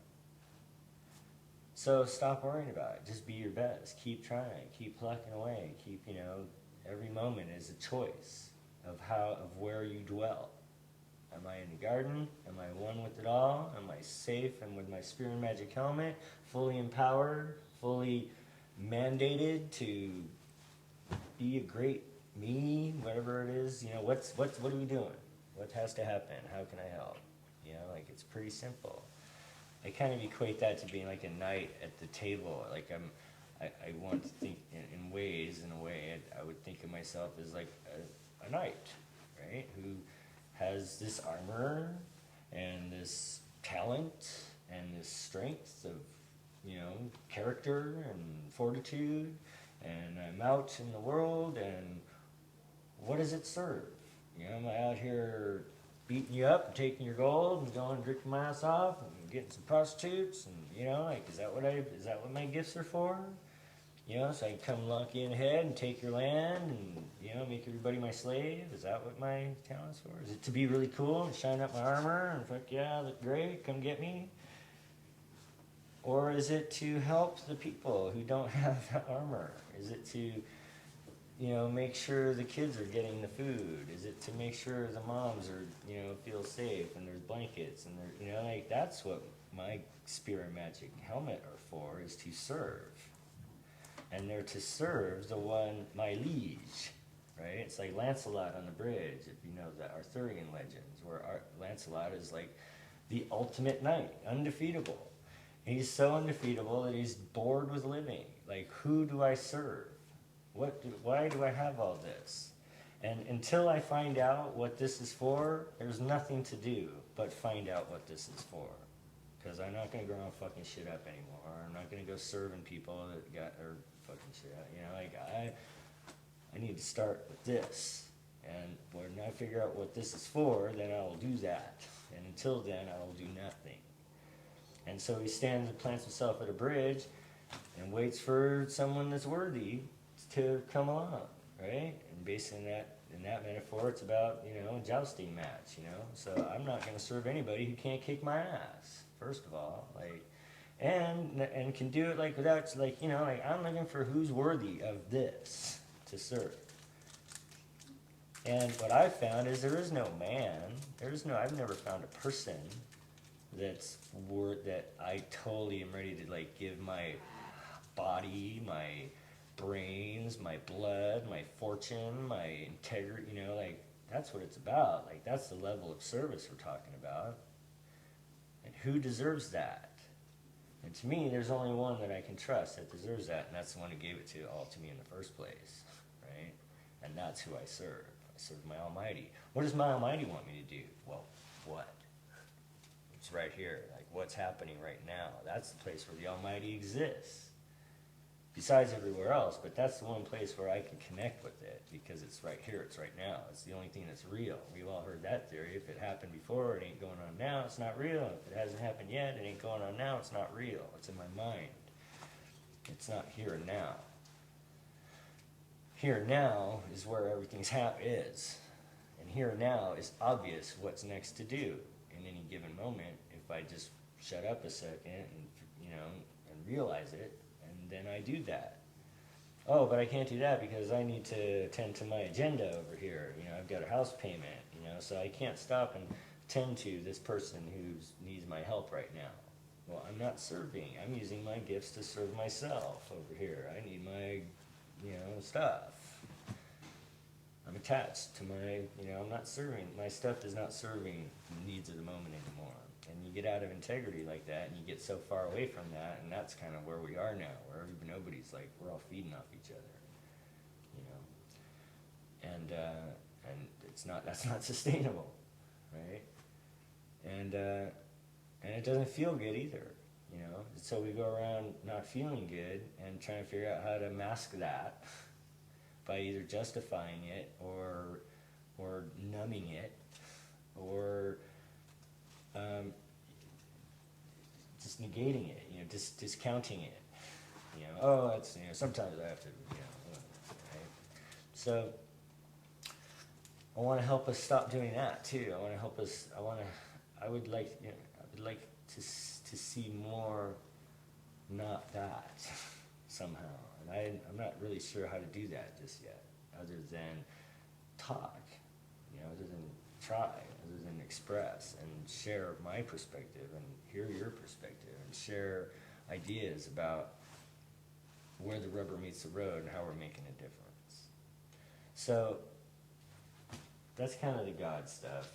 So stop worrying about it. Just be your best. Keep trying. Keep plucking away. Keep, you know, every moment is a choice of where you dwell. Am I in the garden? Am I one with it all? Am I safe and with my spirit and magic helmet, fully empowered, fully mandated to be a great me, whatever it is? You know, what are we doing? What has to happen? How can I help? You know, like, it's pretty simple. I kind of equate that to being like a knight at the table. Like, I want to think in a way, I would think of myself as like a knight, right? Who has this armor and this talent and this strength of, you know, character and fortitude, and I'm out in the world, and what does it serve? You know, am I out here beating you up and taking your gold and going and drinking my ass off and getting some prostitutes, and, you know, like, is that what my gifts are for? You know, so I can come lock you in the head and take your land and, you know, make everybody my slave? Is that what my talent's for? Is it to be really cool and shine up my armor and fuck yeah, look great, come get me? Or is it to help the people who don't have that armor? Is it to, you know, make sure the kids are getting the food? Is it to make sure the moms are, you know, feel safe and there's blankets and they're, you know, like, that's what my spear and magic helmet are for is to serve. And they're to serve the one, my liege, right? It's like Lancelot on the bridge, if you know the Arthurian legends, where Lancelot is like the ultimate knight, undefeatable. He's so undefeatable that he's bored with living. Like, who do I serve? Why do I have all this? And until I find out what this is for, there's nothing to do but find out what this is for. Because I'm not going to go around fucking shit up anymore. I'm not going to go serving people that got their fucking shit up. You know, like, I need to start with this. And when I figure out what this is for, then I will do that. And until then, I will do nothing. And so he stands and plants himself at a bridge and waits for someone that's worthy to come along, right? And based on that, in that metaphor, it's about, you know, a jousting match, you know? So I'm not going to serve anybody who can't kick my ass, first of all. Like, and can do it, like, without, like, you know, like, I'm looking for who's worthy of this to serve. And what I've found is there is no man, I've never found a person that I totally am ready to, like, give my body, my brains, my blood, my fortune, my integrity, you know, like, that's what it's about. Like, that's the level of service we're talking about. And who deserves that? And to me, there's only one that I can trust that deserves that, and that's the one who gave it to me in the first place, right? And that's who I serve. I serve my Almighty. What does my Almighty want me to do? Well, what? It's right here, like what's happening right now. That's the place where the Almighty exists. Besides everywhere else, but that's the one place where I can connect with it, because it's right here, it's right now. It's the only thing that's real. We've all heard that theory. If it happened before, it ain't going on now, it's not real. If it hasn't happened yet, it ain't going on now, it's not real. It's in my mind. It's not here and now. Here and now is where everything's is. And here and now is obvious what's next to do in any given moment if I just shut up a second and, you know, and realize it. Then I do that. Oh, but I can't do that because I need to attend to my agenda over here. You know, I've got a house payment, you know, so I can't stop and tend to this person who needs my help right now. Well, I'm not serving. I'm using my gifts to serve myself over here. I need my, you know, stuff. I'm attached to my, you know, I'm not serving. My stuff is not serving the needs of the moment anymore. And you get out of integrity like that, and you get so far away from that, and that's kind of where we are now, where nobody's like, we're all feeding off each other, you know, and it's not, that's not sustainable, right? And it doesn't feel good either, you know. So we go around not feeling good and trying to figure out how to mask that by either justifying it or numbing it or just negating it, you know, discounting it, you know. Oh, that's, you know, sometimes I have to, you know, right? So I want to help us stop doing that too. I want to help us. I would like, you know, I would like to see more, not that somehow. And I'm not really sure how to do that just yet, other than talk, you know, other than try, other than express and share my perspective and hear your perspective and share ideas about where the rubber meets the road and how we're making a difference. So that's kind of the God stuff.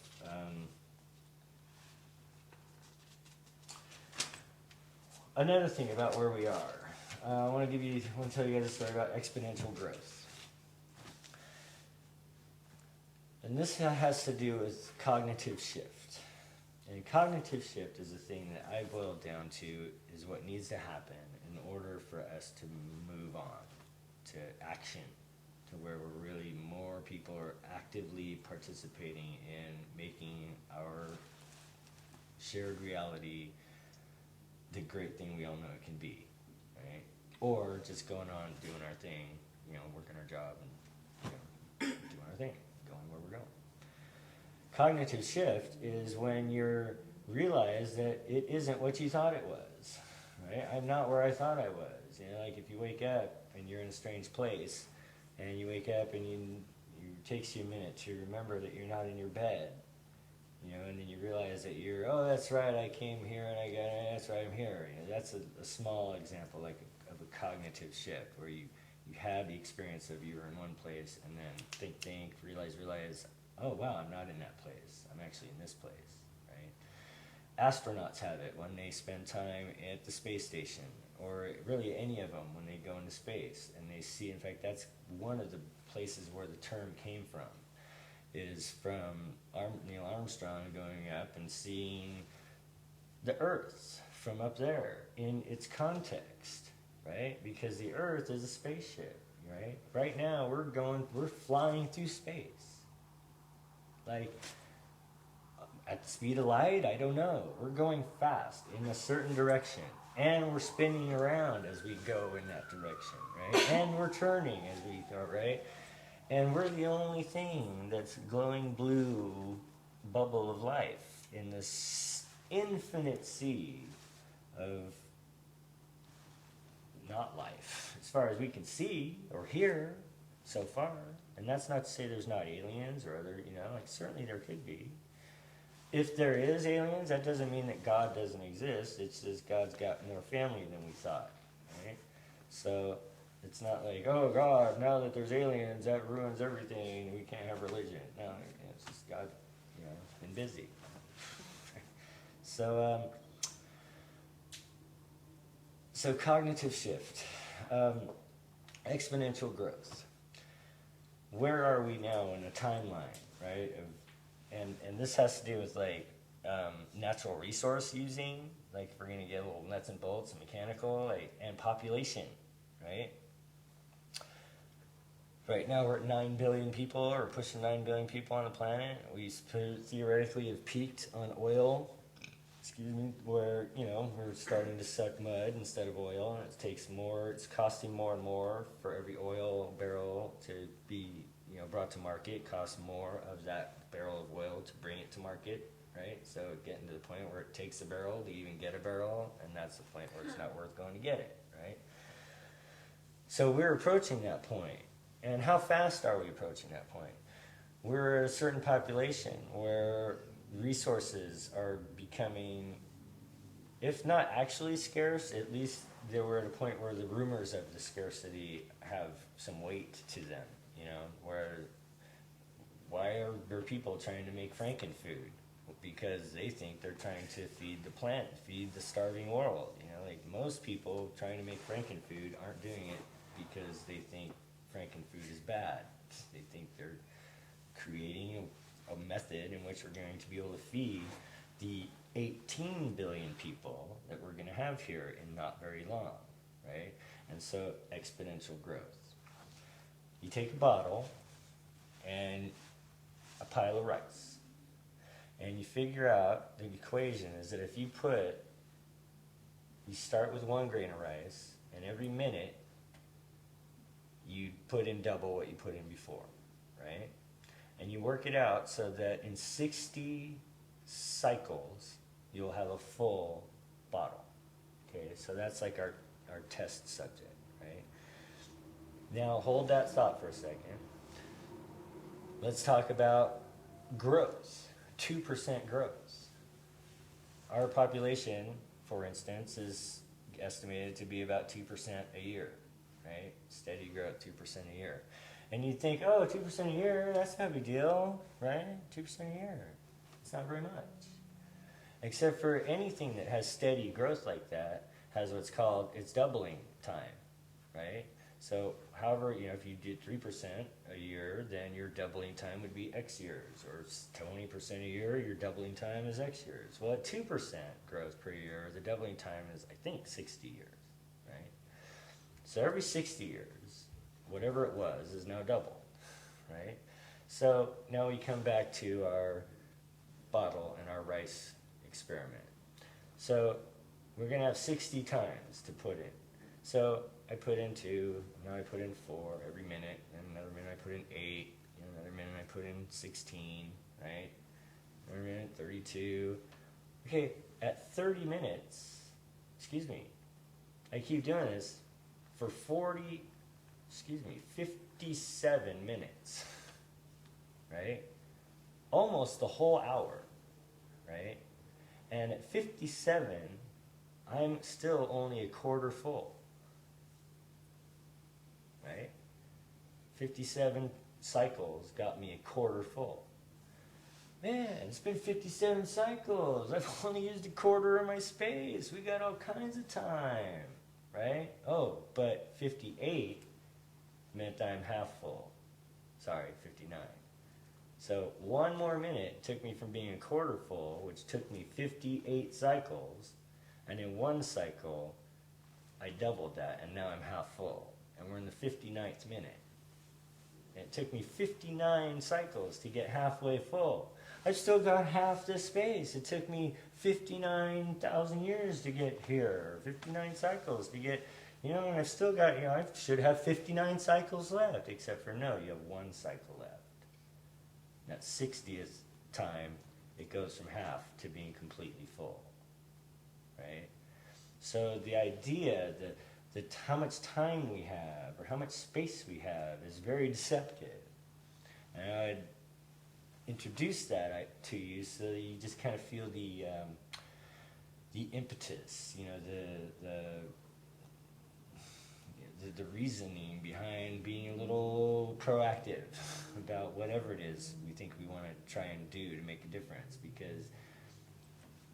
Another thing about where we are, I want to tell you guys a story about exponential growth. And this has to do with cognitive shift. And cognitive shift is the thing that I boiled down to is what needs to happen in order for us to move on to action, to where we're really more people are actively participating in making our shared reality the great thing we all know it can be, right? Or just going on doing our thing, you know, working our job and, you know, doing our thing, going where we're going. Cognitive shift is when you realize that it isn't what you thought it was, right? I'm not where I thought I was. You know, like if you wake up and you're in a strange place, and you wake up and it takes you a minute to remember that you're not in your bed. you know, and then you realize that you're, oh, that's right, I came here and I got it, that's right, I'm here. You know, that's a small example, like, of a cognitive shift, where you have the experience of you were in one place, and then think, realize, oh, wow, I'm not in that place. I'm actually in this place, right? Astronauts have it when they spend time at the space station, or really any of them when they go into space, and they see, in fact, that's one of the places where the term came from, is from Neil Armstrong going up and seeing the Earth from up there in its context, right? Because the Earth is a spaceship, right? Right now we're flying through space. Like, at the speed of light, I don't know. We're going fast in a certain direction. And we're spinning around as we go in that direction, right? And we're turning as we go, right? And we're the only thing that's glowing blue bubble of life in this infinite sea of not life, as far as we can see or hear so far. And that's not to say there's not aliens or other, you know, like certainly there could be. If there is aliens, that doesn't mean that God doesn't exist. It's just God's got more family than we thought, right? So it's not like, oh God, now that there's aliens, that ruins everything. We can't have religion. No, it's just God, you know, been busy. So, so cognitive shift, exponential growth. Where are we now in a timeline, right? And this has to do with like natural resource using, like if we're gonna get a little nuts and bolts and mechanical, like, and population, right? Right now we're at 9 billion people, or pushing 9 billion people on the planet. We theoretically have peaked on oil, where, you know, we're starting to suck mud instead of oil, and it takes more, it's costing more and more for every oil barrel to be, you know, brought to market. It costs more of that barrel of oil to bring it to market, right? So getting to the point where it takes a barrel to even get a barrel, and that's the point where it's not worth going to get it, right? So we're approaching that point. And how fast are we approaching that point? We're at a certain population where resources are becoming, if not actually scarce, at least they were at a point where the rumors of the scarcity have some weight to them, you know, where why are there people trying to make frankenfood? Because they think they're trying to feed the planet, feed the starving world, you know, like most people trying to make frankenfood aren't doing it because they think frankenfood is bad. They think they're creating a method in which we're going to be able to feed the 18 billion people that we're going to have here in not very long, right? And so exponential growth. You take a bottle and a pile of rice, and you figure out the equation is that if you start with 1 grain of rice, and every minute you put in double what you put in before, right? And you work it out so that in 60 cycles, you'll have a full bottle. Okay, so that's like our test subject, right? Now hold that thought for a second. Let's talk about growth, 2% growth. Our population, for instance, is estimated to be about 2% a year, right? Steady growth, 2% a year. And you'd think, oh, 2% a year, that's not a big deal, right? 2% a year, it's not very much. Except for anything that has steady growth like that has what's called its doubling time, right? So however, you know, if you did 3% a year, then your doubling time would be X years, or 20% a year, your doubling time is X years. Well, at 2% growth per year, the doubling time is, I think, 60 years, right? So every 60 years, whatever it was is now double, right? So now we come back to our bottle and our rice experiment. So we're going to have 60 times to put in. So I put in 2, now I put in 4 every minute, and another minute I put in 8, and another minute I put in 16, right? Another minute, 32. Okay, at 30 minutes, I keep doing this for 57 minutes, right? Almost the whole hour. right? And at 57, I'm still only a quarter full, right? 57 cycles got me a quarter full. Man, it's been 57 cycles. I've only used a quarter of my space. We got all kinds of time, right? Oh, but 58 meant I'm half full. Sorry, 59. So 1 more minute took me from being a quarter full, which took me 58 cycles, and in 1 cycle, I doubled that, and now I'm half full. And we're in the 59th minute. And it took me 59 cycles to get halfway full. I've still got half the space. It took me 59,000 years to get here, 59 cycles to get, and I've still got, I should have 59 cycles left, except for no, you have 1 cycle left. That 60th time, it goes from half to being completely full, right? So the idea that how much time we have or how much space we have is very deceptive. And I'd introduce that to you so that you just kind of feel the impetus, the reasoning behind being a little proactive about whatever it is we think we want to try and do to make a difference, because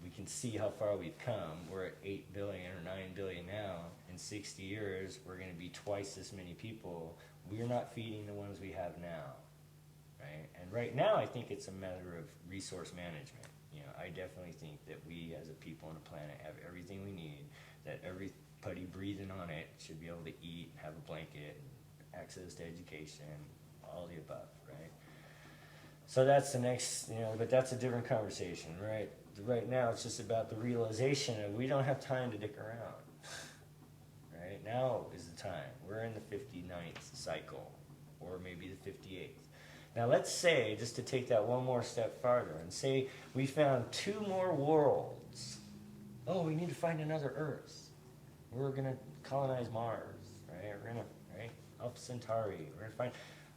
we can see how far we've come. We're at 8 billion or 9 billion now. In 60 years, we're going to be twice as many people. We're not feeding the ones we have now, right? And right now, I think it's a matter of resource management. I definitely think that we as a people on the planet have everything we need, that everybody breathing on it should be able to eat, have a blanket, access to education, all the above, right? So that's the next, but that's a different conversation, right? Right now, it's just about the realization that we don't have time to dick around, right? Now is the time. We're in the 59th cycle, or maybe the 58th. Now let's say, just to take that one more step farther, and say we found 2 more worlds. Oh, we need to find another Earth. We're going to colonize Mars, right? We're going to, right? Up Centauri. We're going to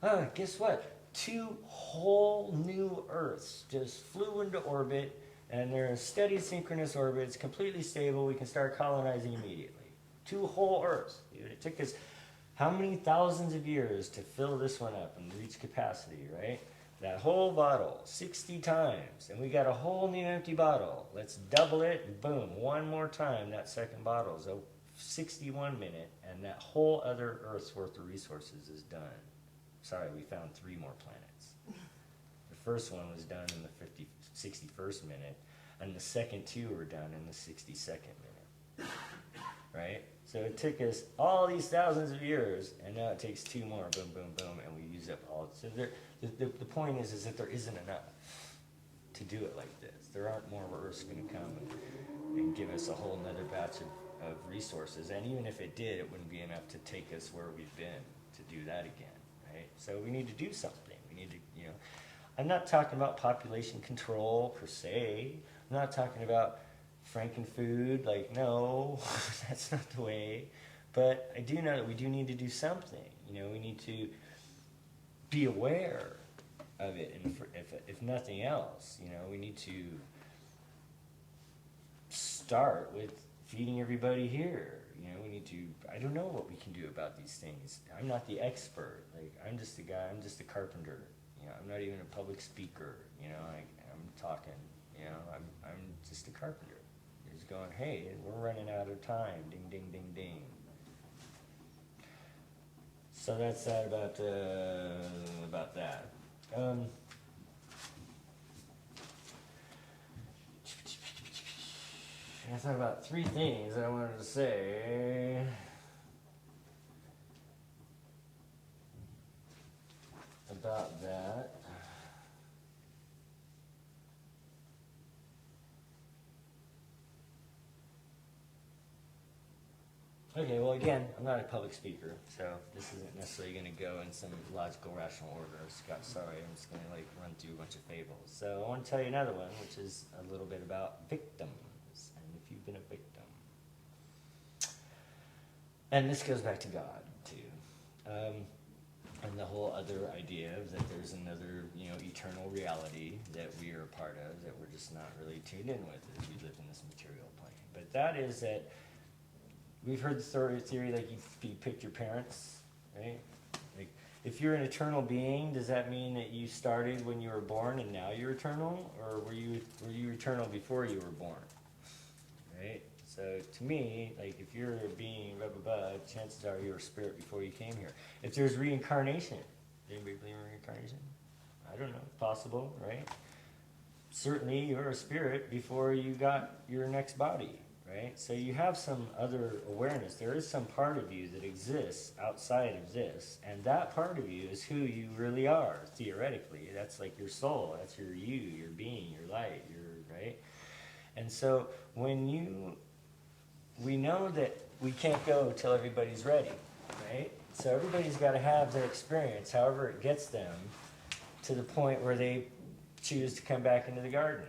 find, guess what? 2 whole new Earths just flew into orbit, and they're in steady synchronous orbits, completely stable. We can start colonizing immediately. 2 whole Earths. Dude, it took us how many thousands of years to fill this one up and reach capacity, right? That whole bottle, 60 times, and we got a whole new empty bottle. Let's double it, and boom, 1 more time, that second bottle is a 61 minute, and that whole other Earth's worth of resources is done. Sorry, we found 3 more planets. The first one was done in the 61st minute, and the second 2 were done in the 62nd minute, right? So it took us all these thousands of years, and now it takes 2 more, boom, boom, boom, and we use up all. So the point is that there isn't enough to do it like this. There aren't more Earths going to come and give us a whole nother batch of resources, and even if it did, it wouldn't be enough to take us where we've been to do that again, right? So we need to do something. We need to, I'm not talking about population control per se. I'm not talking about frankenfood, no, that's not the way. But I do know that we do need to do something. We need to be aware of it, and if nothing else, we need to start with feeding everybody here. We need to, I don't know what we can do about these things. I'm not the expert. I'm just a guy, I'm just a carpenter. I'm not even a public speaker. I'm talking, I'm just a carpenter. He's going, hey, we're running out of time. Ding, ding, ding, ding. So that's that about that. I thought about 3 things that I wanted to say. About that. Okay, well again, I'm not a public speaker, so this isn't necessarily going to go in some logical, rational order. Scott, sorry, I'm just going to run through a bunch of fables. So I want to tell you another one, which is a little bit about victims, and if you've been a victim. And this goes back to God, too. And the whole other idea of that there's another, you know, eternal reality that we are a part of that we're just not really tuned in with as we live in this material plane. But that is that we've heard the theory like you picked your parents, right? Like if you're an eternal being, does that mean that you started when you were born and now you're eternal, or were you eternal before you were born? Right? So to me, like if you're a being, blah, blah, blah, chances are you're a spirit before you came here. If there's reincarnation, does anybody believe in reincarnation? I don't know, possible, right? Certainly you're a spirit before you got your next body, right? So you have some other awareness. There is some part of you that exists outside of this, and that part of you is who you really are, theoretically. That's like your soul, that's your you, your being, your light, your, right? And so we know that we can't go till everybody's ready, right? So everybody's got to have their experience, however it gets them to the point where they choose to come back into the garden,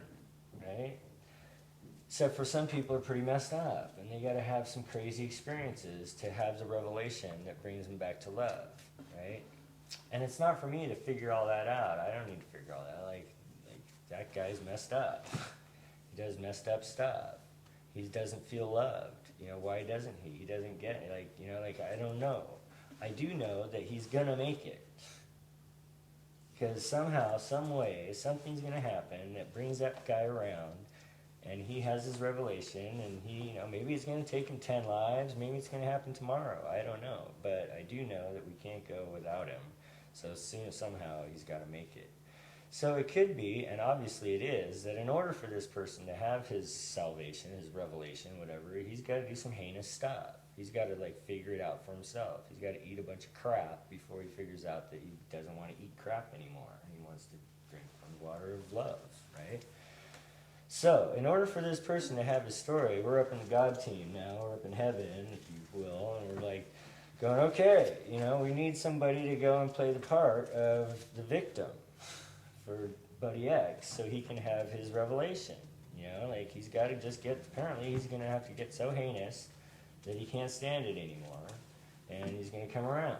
right? Except for some people are pretty messed up, and they got to have some crazy experiences to have the revelation that brings them back to love, right? And it's not for me to figure all that out. I don't need to figure all that. Like that guy's messed up. He does messed up stuff. He doesn't feel loved. You know, why doesn't he? He doesn't get it. Like, you know, like, I don't know. I do know that he's going to make it. Because somehow, some way, something's going to happen that brings that guy around, and he has his revelation, and he, you know, maybe it's going to take him 10 lives, maybe it's going to happen tomorrow. I don't know. But I do know that we can't go without him. So soon, somehow, he's got to make it. So it could be, and obviously it is, that in order for this person to have his salvation, his revelation, whatever, he's got to do some heinous stuff. He's got to, like, figure it out for himself. He's got to eat a bunch of crap before he figures out that he doesn't want to eat crap anymore. He wants to drink from the water of love, right? So, in order for this person to have his story, we're up in the God team now, we're up in heaven, if you will, and we're like going, okay, you know, we need somebody to go and play the part of the victim for Buddy X, so he can have his revelation. You know, like he's got to just get, apparently he's going to have to get so heinous that he can't stand it anymore, and he's going to come around,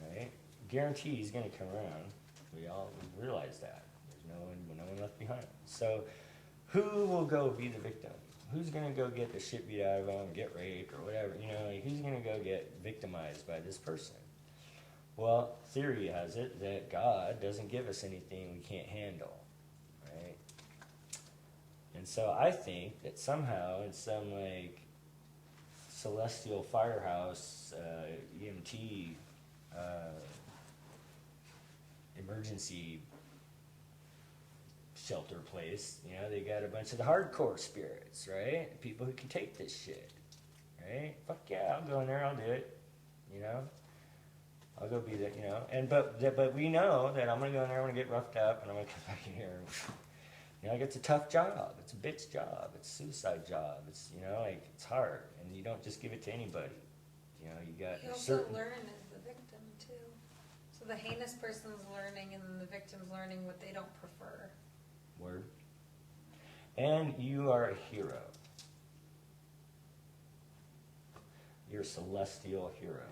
right? Guarantee he's going to come around. We all realize that. There's no one left behind. So who will go be the victim? Who's going to go get the shit beat out of him, get raped, or whatever? You know, like who's going to go get victimized by this person? Well, theory has it that God doesn't give us anything we can't handle, right? And so I think that somehow in some like celestial firehouse, EMT, emergency shelter place, you know, they got a bunch of the hardcore spirits, right? People who can take this shit, right? Fuck yeah, I'll go in there, I'll do it, you know? I'll go be that, you know, but we know that I'm gonna go in there, I'm gonna get roughed up, and I'm gonna come back in here. You know, like it's a tough job, it's a bitch job, it's a suicide job, it's, you know, like it's hard, and you don't just give it to anybody. You know, you got You also certain. learn as the victim too. So the heinous person's learning, and then the victim's learning what they don't prefer. Word. And you are a hero. You're a celestial hero.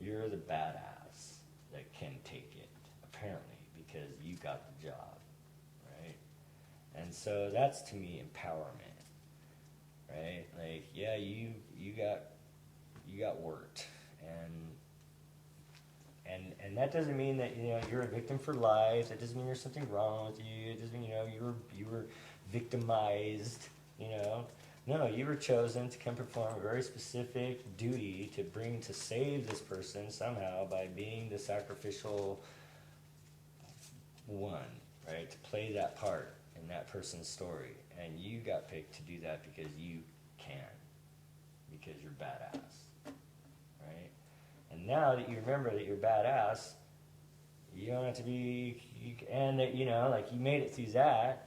You're the badass that can take it, apparently, because you got the job, right? And so that's, to me, empowerment, right? Like, yeah, you got worked, and that doesn't mean that, you know, you're a victim for life. That doesn't mean there's something wrong with you. It doesn't mean, you know, you were victimized, you know. No, you were chosen to come perform a very specific duty to save this person somehow by being the sacrificial one, right? To play that part in that person's story. And you got picked to do that because you can, because you're badass, right? And now that you remember that you're badass, you don't have to be, and that, you know, like you made it through that.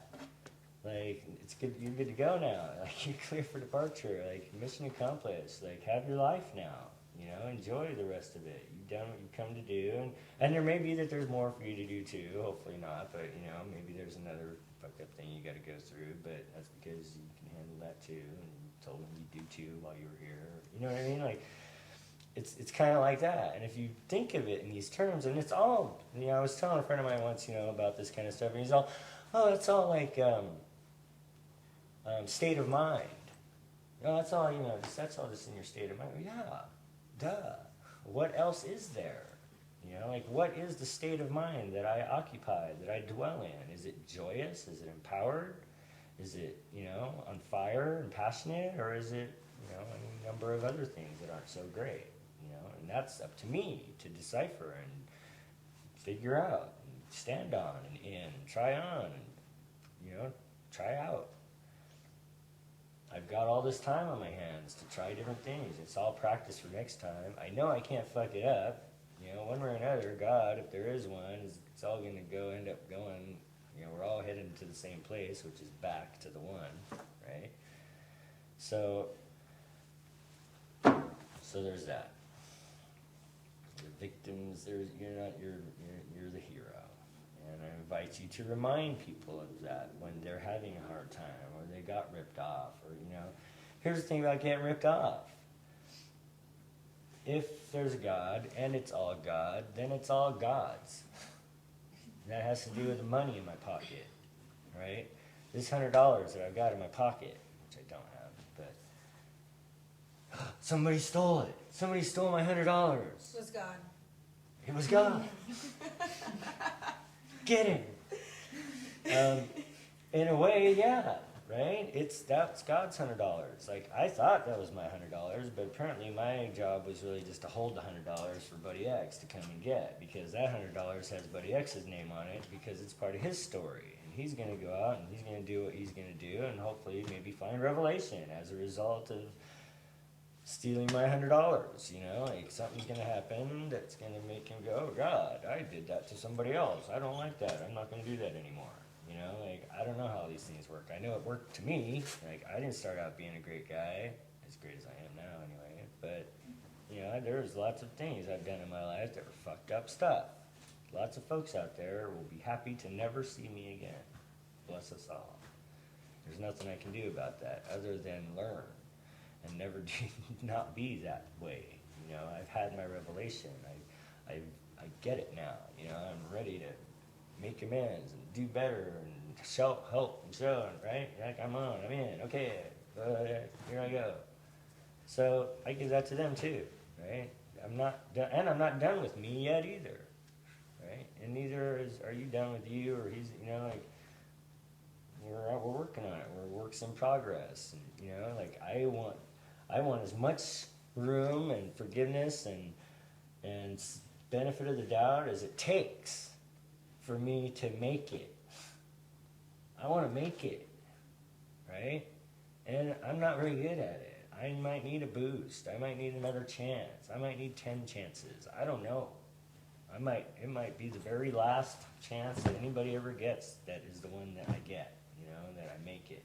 Like, it's good, you're good to go now. Like, you're clear for departure. Like, mission accomplished. Like, have your life now. You know, enjoy the rest of it. You've done what you've come to do. And there may be that there's more for you to do, too. Hopefully not. But, you know, maybe there's another fucked up thing you got to go through. But that's because you can handle that, too. And you told them you do, too, while you were here. You know what I mean? Like, it's kind of like that. And if you think of it in these terms, and it's all, I was telling a friend of mine once, about this kind of stuff, and he's all, oh, it's all like state of mind. That's all, that's all just in your state of mind. Well, yeah, duh. What else is there? Like, what is the state of mind that I occupy, that I dwell in? Is it joyous? Is it empowered? Is it, on fire and passionate? Or is it, any number of other things that aren't so great? And that's up to me to decipher and figure out and stand on and in and try on and, try out. I've got all this time on my hands to try different things. It's all practice for next time. I know I can't fuck it up. One way or another, God, if there is one, it's all going to end up going, we're all heading to the same place, which is back to the one, right? So there's that. The victims, you're the hero. And I invite you to remind people of that when they're having a hard time or they got ripped off or, here's the thing about getting ripped off. If there's a God and it's all God, then it's all God's. That has to do with the money in my pocket, right? This $100 that I've got in my pocket, which I don't have, but somebody stole it. Somebody stole my $100. It was God. It was God. Get him. In a way, yeah, right? That's God's $100. Like, I thought that was my $100, but apparently my job was really just to hold the $100 for Buddy X to come and get, because that $100 has Buddy X's name on it because it's part of his story, and he's going to go out and he's going to do what he's going to do, and hopefully maybe find revelation as a result of stealing my $100. Like, something's going to happen that's going to make him go, oh God, I did that to somebody else. I don't like that. I'm not going to do that anymore. Like, I don't know how these things work. I know it worked to me. Like, I didn't start out being a great guy, as great as I am now anyway. But, there's lots of things I've done in my life that were fucked up stuff. Lots of folks out there will be happy to never see me again. Bless us all. There's nothing I can do about that other than learn and never not be that way. I've had my revelation. I get it now. I'm ready to make amends and do better and help and show, right? Like, I'm in, okay, here I go. So I give that to them too, right? I'm not done with me yet either, right? And neither are you done with you or he's, like, we're working on it. We're works in progress, and like I want as much room and forgiveness and benefit of the doubt as it takes for me to make it. I want to make it, right? And I'm not very good at it. I might need a boost. I might need another chance. I might need 10 chances. I don't know. It might be the very last chance that anybody ever gets that is the one that I get, that I make it.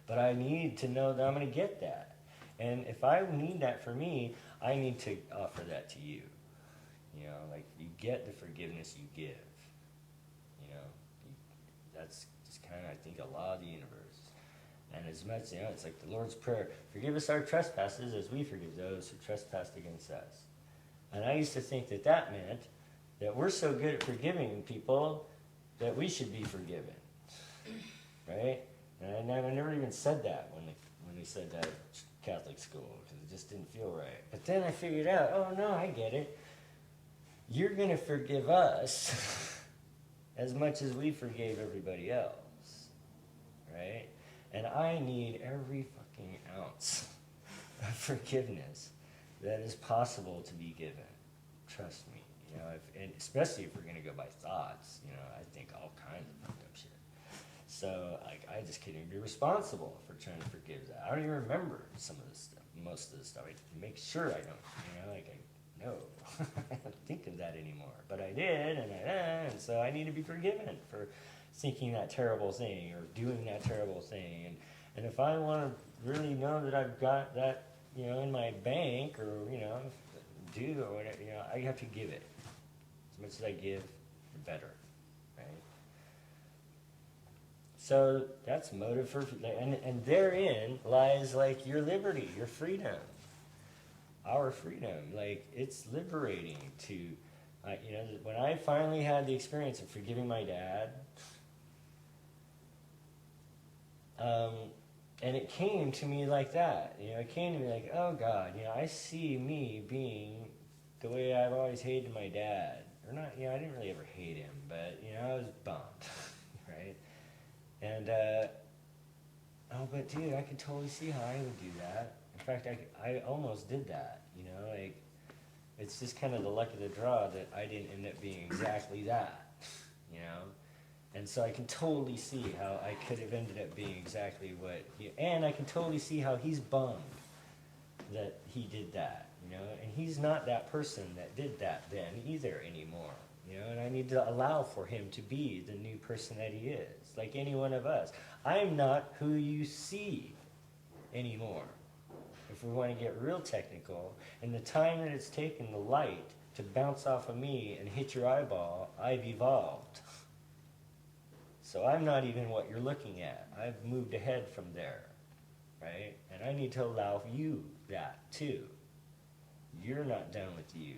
But I need to know that I'm going to get that. And if I need that for me, I need to offer that to you. Like, you get the forgiveness you give. That's just kind of, I think, a law of the universe. And as much, it's like the Lord's Prayer, forgive us our trespasses as we forgive those who trespass against us. And I used to think that meant that we're so good at forgiving people that we should be forgiven. Right? And I never even said that when they said that at Catholic school, because it just didn't feel right. But then I figured out, oh no, I get it. You're going to forgive us as much as we forgave everybody else, right? And I need every fucking ounce of forgiveness that is possible to be given. Trust me, and especially if we're going to go by thoughts, I think all kinds of fucked up shit. So, like, I just can't even be responsible for trying to forgive that. I don't even remember some of this stuff, most of the stuff. I make sure I don't, I know. I don't think of that anymore. But I did, and so I need to be forgiven for thinking that terrible thing or doing that terrible thing. And if I want to really know that I've got that, in my bank or, do or whatever, I have to give it. As much as I give, the better, right? So that's motive for, and therein lies like your liberty, your freedom. our freedom. Like, it's liberating to, you know, when I finally had the experience of forgiving my dad, and it came to me like that. You know, it came to me like, oh God, you know, I see me being the way I've always hated my dad. Or not, you know, I didn't really ever hate him, but, you know, I was bummed, right? And, oh, but dude, I could totally see how I would do that. In fact, I almost did that, you know, like, it's just kind of the luck of the draw that I didn't end up being exactly that, you know? And so I can totally see how I could have ended up being exactly what he, and I can totally see how he's bummed that he did that, you know? And he's not that person that did that then either anymore, you know? And I need to allow for him to be the new person that he is, like any one of us. I'm not who you see anymore. If we want to get real technical, in the time that it's taken the light to bounce off of me and hit your eyeball, I've evolved. So I'm not even what you're looking at. I've moved ahead from there, right? And I need to allow you that too. You're not done with you.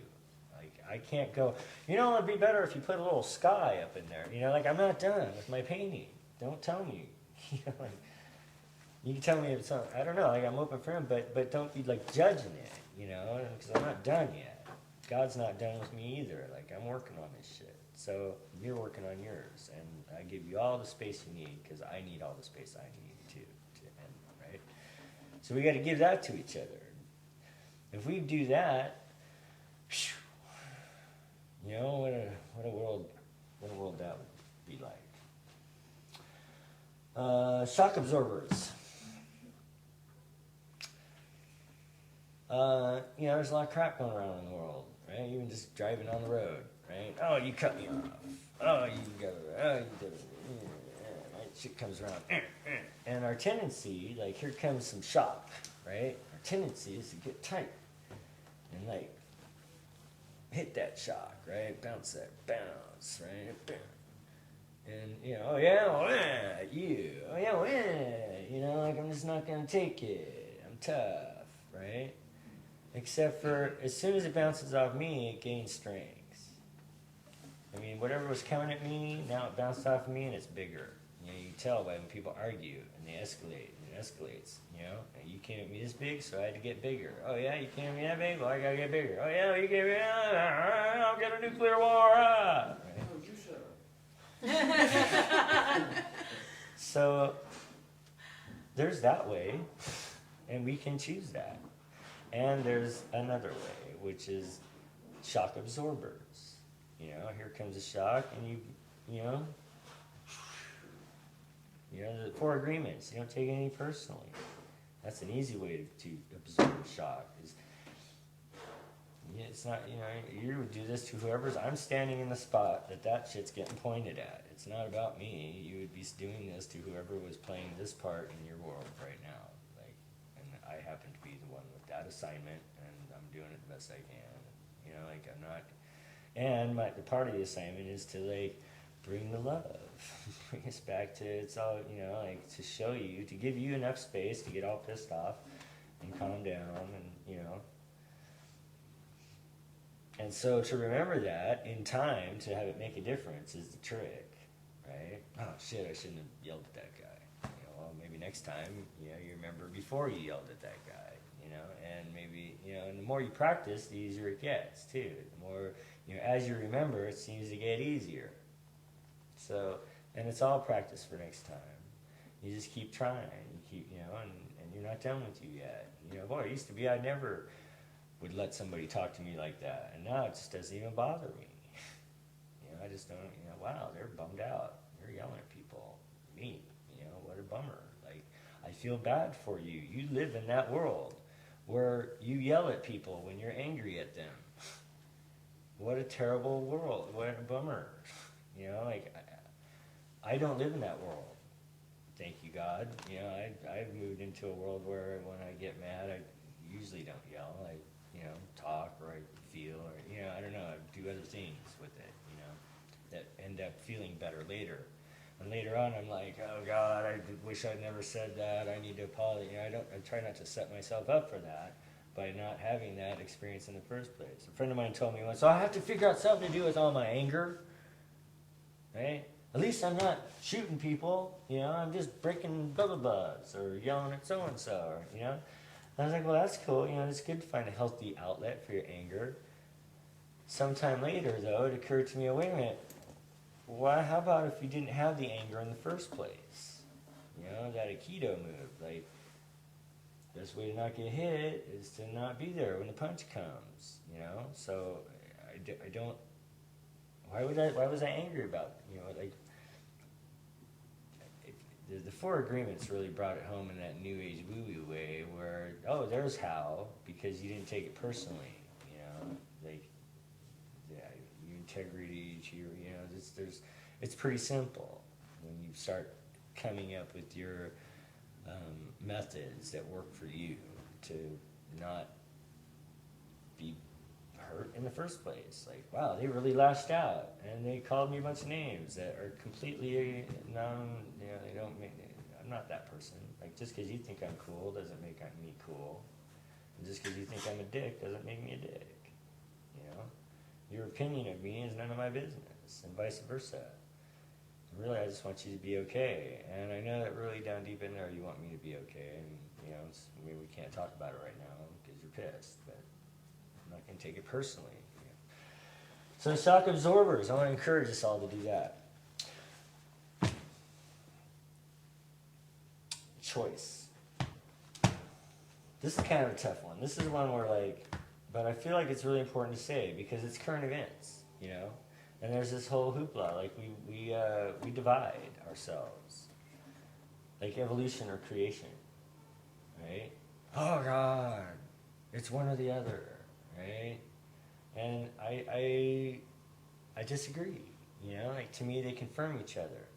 Like, I can't go, you know, it'd be better if you put a little sky up in there. You know, like, I'm not done with my painting. Don't tell me. You know, like, you can tell me if it's something, I don't know, like, I'm open for him, but don't be, like, judging it, you know, because I'm not done yet. God's not done with me either. Like, I'm working on this shit. So you're working on yours, and I give you all the space you need, because I need all the space I need to end, right? So we got to give that to each other. If we do that, you know, what a world that would be like. Shock absorbers. You know, there's a lot of crap going around in the world, right? Even just driving on the road, right? Oh, you cut me off. Oh, you did it. Right? Shit comes around. And our tendency, like, here comes some shock, right? Our tendency is to get tight and, like, hit that shock, right? Bounce that bounce, right? And, you know, oh yeah, well, you, oh yeah, well, you know, like, I'm just not gonna take it. I'm tough, right? Except for as soon as it bounces off me, it gains strength. I mean, whatever was coming at me, now it bounced off of me and it's bigger. You know, you can tell by when people argue and they escalate and it escalates, you know? And you came at me this big, so I had to get bigger. Oh yeah, you came at me that big? Well, I gotta get bigger. Oh yeah, you gave me, I'll get a nuclear war, right? Oh, you shut up. So, there's that way, and we can choose that. And there's another way, which is shock absorbers. You know, here comes a shock, and you know, the 4 agreements. You don't take any personally. That's an easy way to absorb a shock. It's not, you know, you would do this to whoever's. I'm standing in the spot that shit's getting pointed at. It's not about me. You would be doing this to whoever was playing this part in your world right now. Like, and I happen to be the one with that assignment, and I'm doing it the best I can. You know, like, I'm not. And the part of the assignment is to, like, bring the love, bring us back to, it's all, you know, like, to show you, to give you enough space to get all pissed off and calm down, and, you know. And so to remember that in time, to have it make a difference, is the trick, right? Oh shit, I shouldn't have yelled at that guy. You know, well, maybe next time, you know, you remember before you yelled at that guy, you know, and maybe, you know, and the more you practice, the easier it gets too. The more, you know, as you remember, it seems to get easier. So, and it's all practice for next time. You just keep trying, you keep, you know, and you're not done with you yet. You know, boy, it used to be I never would let somebody talk to me like that, and now it just doesn't even bother me. You know, I just don't, you know, wow, they're bummed out. They're yelling at people. Me, you know, what a bummer. Like, I feel bad for you. You live in that world where you yell at people when you're angry at them. What a terrible world. What a bummer. You know, like, I don't live in that world. Thank you, God. You know, I've moved into a world where when I get mad, I usually don't yell. I, you know, talk, or I feel, or, you know, I don't know, I do other things with it, you know, that end up feeling better later. And later on, I'm like, oh God, I wish I'd never said that. I need to apologize. You know, I try not to set myself up for that, by not having that experience in the first place. A friend of mine told me once, so I have to figure out something to do with all my anger, right? At least I'm not shooting people, you know, I'm just breaking blah blah blahs or yelling at so-and-so, or, you know. I was like, well, that's cool, you know, it's good to find a healthy outlet for your anger. Sometime later, though, it occurred to me, wait a minute, how about if you didn't have the anger in the first place? You know, that Aikido move, like, best way to not get hit is to not be there when the punch comes, you know? So, I don't, why was I angry about, you know, like, the Four Agreements really brought it home in that New Age woo-woo way where, oh, there's how, because you didn't take it personally, you know, like, yeah, your integrity, you know, it's pretty simple when you start coming up with your methods that work for you to not be hurt in the first place. Like, wow, they really lashed out and they called me a bunch of names that are completely you know, they don't make, I'm not that person. Like, just because you think I'm cool doesn't make me cool. And just because you think I'm a dick doesn't make me a dick. You know? Your opinion of me is none of my business, and vice versa. Really, I just want you to be okay. And I know that really down deep in there you want me to be okay. And, you know, I mean, we can't talk about it right now because you're pissed. But I'm not going to take it personally. You know? So shock absorbers, I want to encourage us all to do that. Choice. This is kind of a tough one. This is one where, like, but I feel like it's really important to say because it's current events, you know? And there's this whole hoopla, like we divide ourselves, like evolution or creation, right? Oh God, it's one or the other, right? And I disagree, you know. Like to me, they confirm each other.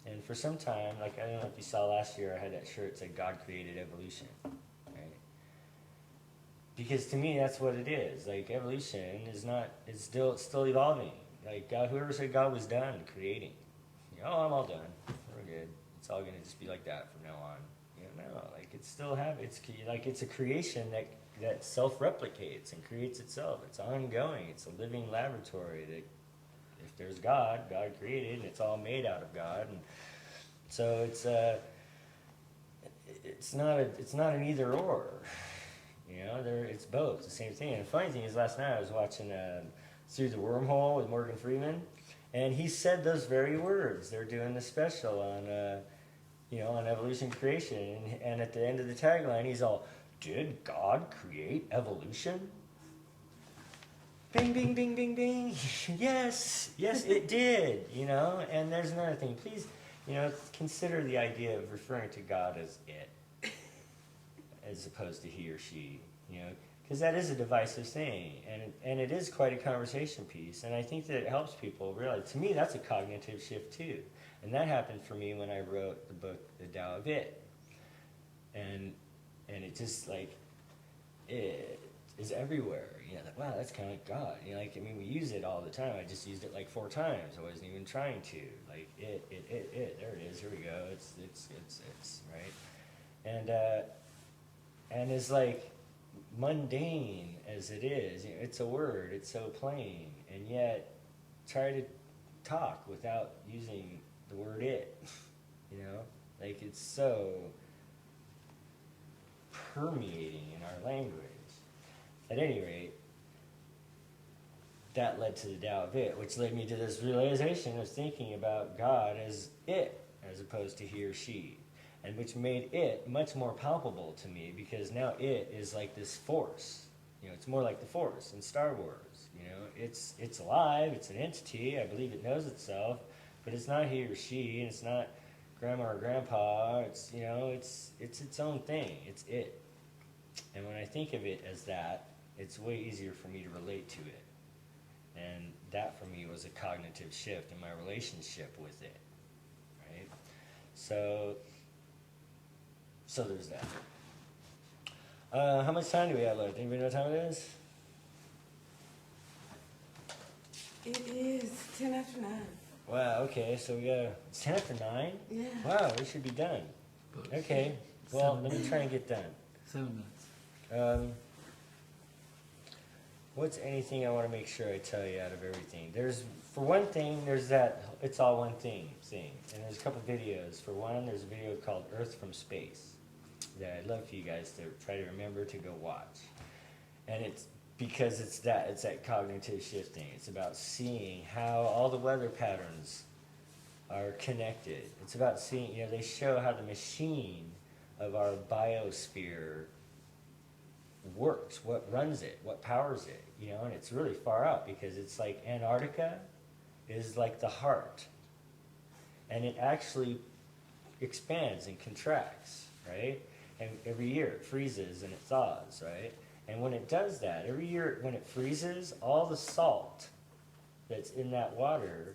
And for some time, like I don't know if you saw last year, I had that shirt that said God created evolution, right? Because to me, that's what it is. Like evolution is not, it's still evolving. Like, God, whoever said God was done creating, you know, oh, I'm all done, we're good, it's all going to just be like that from now on. You know, no, like, it's still it's a creation that self-replicates and creates itself. It's ongoing, it's a living laboratory that, if there's God created, and it's all made out of God, and so it's not an either or, you know, it's both, the same thing. And the funny thing is, last night I was watching Through the Wormhole with Morgan Freeman, and he said those very words. They're doing the special on, on evolution creation, and at the end of the tagline, he's all, "Did God create evolution?" Bing, bing, bing, bing, bing. Yes, it did. You know, and there's another thing. Please, you know, consider the idea of referring to God as it, as opposed to he or she. You know. Because that is a divisive thing, and it is quite a conversation piece, and I think that it helps people realize, to me, that's a cognitive shift too. And that happened for me when I wrote the book, The Tao of It. And it just, like, it is everywhere. You know, like, wow, that's kind of like God. You know, like, I mean, we use it all the time. I just used it like 4 times. I wasn't even trying to. Like, it, there it is, here we go. It's, right? And it's like, mundane as it is, you know, it's a word, it's so plain, and yet try to talk without using the word it, you know, like it's so permeating in our language. At any rate, that led to the Tao of It, which led me to this realization of thinking about God as it, as opposed to he or she. And which made it much more palpable to me, because now it is like this force. You know, it's more like the Force in Star Wars. You know, it's alive, it's an entity, I believe it knows itself, but it's not he or she, and it's not grandma or grandpa. It's, you know, it's its own thing. It's it. And when I think of it as that, it's way easier for me to relate to it. And that for me was a cognitive shift in my relationship with it. Right? So there's that. How much time do we have left? Anybody know what time it is? It is 10 after 9. Wow, okay, so it's 10 after 9? Yeah. Wow, we should be done. Okay, well, let me try and get done. 7 minutes. what's anything I want to make sure I tell you out of everything? There's, for one thing, there's that it's all one thing, and there's a couple videos. For one, there's a video called Earth from Space that I'd love for you guys to try to remember to go watch. And it's because it's that cognitive shifting. It's about seeing how all the weather patterns are connected. It's about seeing, they show how the machine of our biosphere works, what runs it, what powers it, and it's really far out because it's like Antarctica is like the heart. And it actually expands and contracts, right? And every year it freezes and it thaws, right? And when it does that, every year when it freezes, all the salt that's in that water,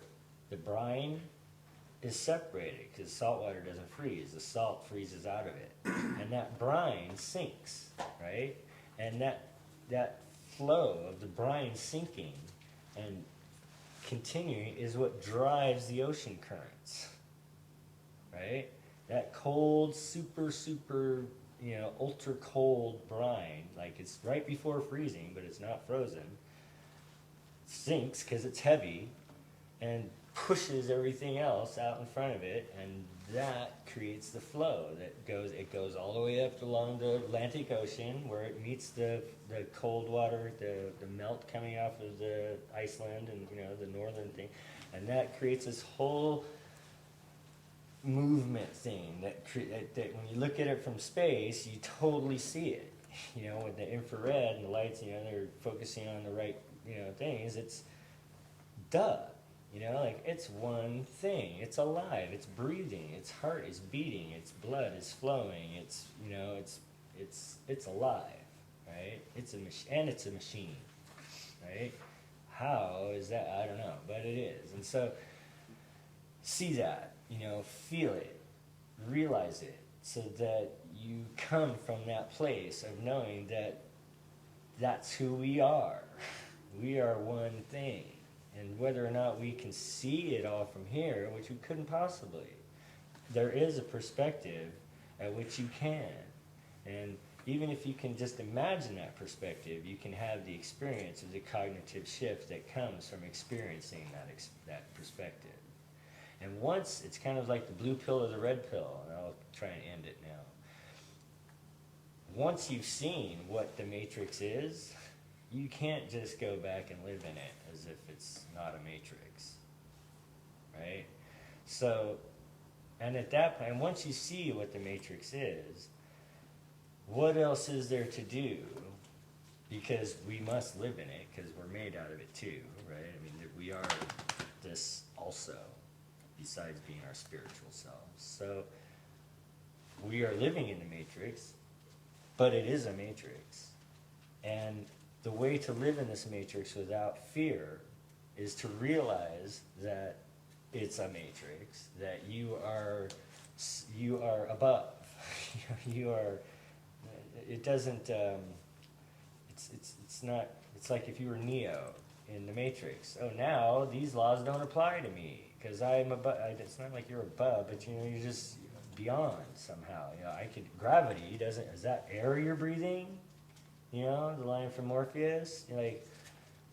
the brine, is separated because salt water doesn't freeze. The salt freezes out of it. And that brine sinks, right? And that flow of the brine sinking and continuing is what drives the ocean currents, right? That cold, super, ultra cold brine, like it's right before freezing, but it's not frozen, sinks because it's heavy and pushes everything else out in front of it, and that creates the flow it goes all the way up along the Atlantic Ocean where it meets the cold water, the melt coming off of the Iceland and the northern thing, and that creates this whole movement thing that when you look at it from space, you totally see it. With the infrared and the lights, they're focusing on the right, things. It's duh. It's one thing. It's alive. It's breathing. Its heart is beating. Its blood is flowing. It's it's alive, right? It's a machine, right? How is that? I don't know, but it is. And so, see that, feel it, realize it, so that you come from that place of knowing that that's who we are. We are one thing. And whether or not we can see it all from here, which we couldn't possibly, there is a perspective at which you can. And even if you can just imagine that perspective, you can have the experience of the cognitive shift that comes from experiencing that perspective. And once, it's kind of like the blue pill or the red pill, and I'll try and end it now. Once you've seen what the matrix is, you can't just go back and live in it as if it's not a matrix, right? So, and at that point, once you see what the matrix is, what else is there to do? Because we must live in it, because we're made out of it too, right? I mean, we are this also, besides being our spiritual selves. So, we are living in the matrix, but it is a matrix. And the way to live in this matrix without fear is to realize that it's a matrix, that you are above. You are. It doesn't. It's not. It's like if you were Neo in the Matrix. Oh, now these laws don't apply to me because I'm above. It's not like you're above, but you're just beyond somehow. Gravity doesn't. Is that air you're breathing? The line from Morpheus. You're like,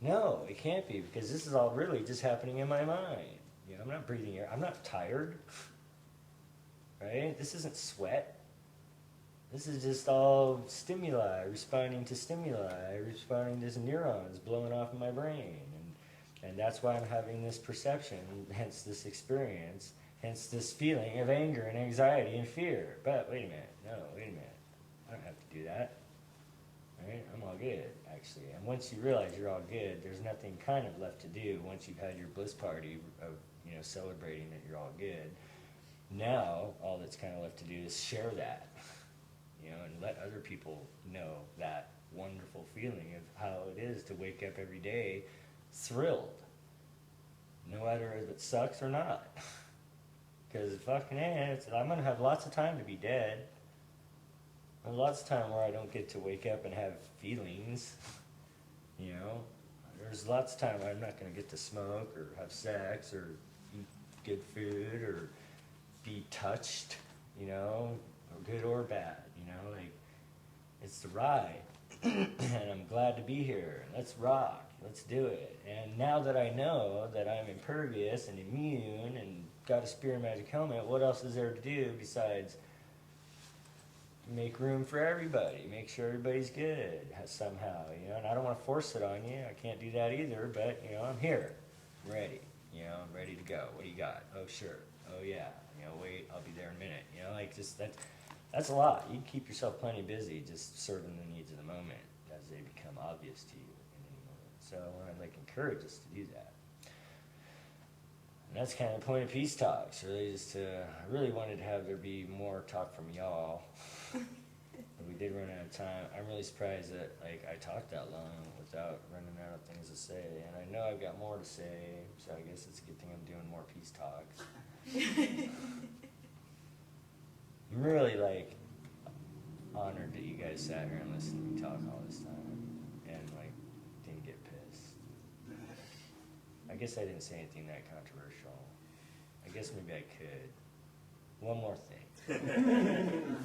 no, it can't be because this is all really just happening in my mind. I'm not breathing air. I'm not tired. Right? This isn't sweat. This is just all stimuli, responding to neurons blowing off in my brain. And that's why I'm having this perception, hence this experience, hence this feeling of anger and anxiety and fear. But wait a minute, I don't have to do that. Right? I'm all good, actually. And once you realize you're all good, there's nothing kind of left to do once you've had your bliss party of, celebrating that you're all good. Now, all that's kind of left to do is share that, and let other people know that wonderful feeling of how it is to wake up every day thrilled, no matter if it sucks or not. Because fucking I'm going to have lots of time to be dead. There's lots of time where I don't get to wake up and have feelings, There's lots of time I'm not going to get to smoke or have sex or eat good food or be touched, or good or bad, it's the ride. and I'm glad to be here. Let's rock. Let's do it. And now that I know that I'm impervious and immune and got a spear and magic helmet, what else is there to do besides make room for everybody, make sure everybody's good somehow, you know? And I don't want to force it on you. I can't do that either, but, you know, I'm here. I'm ready. You know, I'm ready to go. What do you got? Oh, sure. Oh, yeah. You know, wait, I'll be there in a minute. You know, like, just that's a lot. You can keep yourself plenty busy just serving the needs of the moment as they become obvious to you in any moment. So I'd like encourage us to do that. And that's kind of the point of Peace Talks, really, just to, I really wanted to have there be more talk from y'all. But we did run out of time. I'm really surprised that, like, I talked that long without running out of things to say. And I know I've got more to say, so I guess it's a good thing I'm doing more Peace Talks. I'm really, like, honored that you guys sat here and listened to me talk all this time and, like, didn't get pissed. I guess I didn't say anything that controversial. I guess maybe I could. One more thing.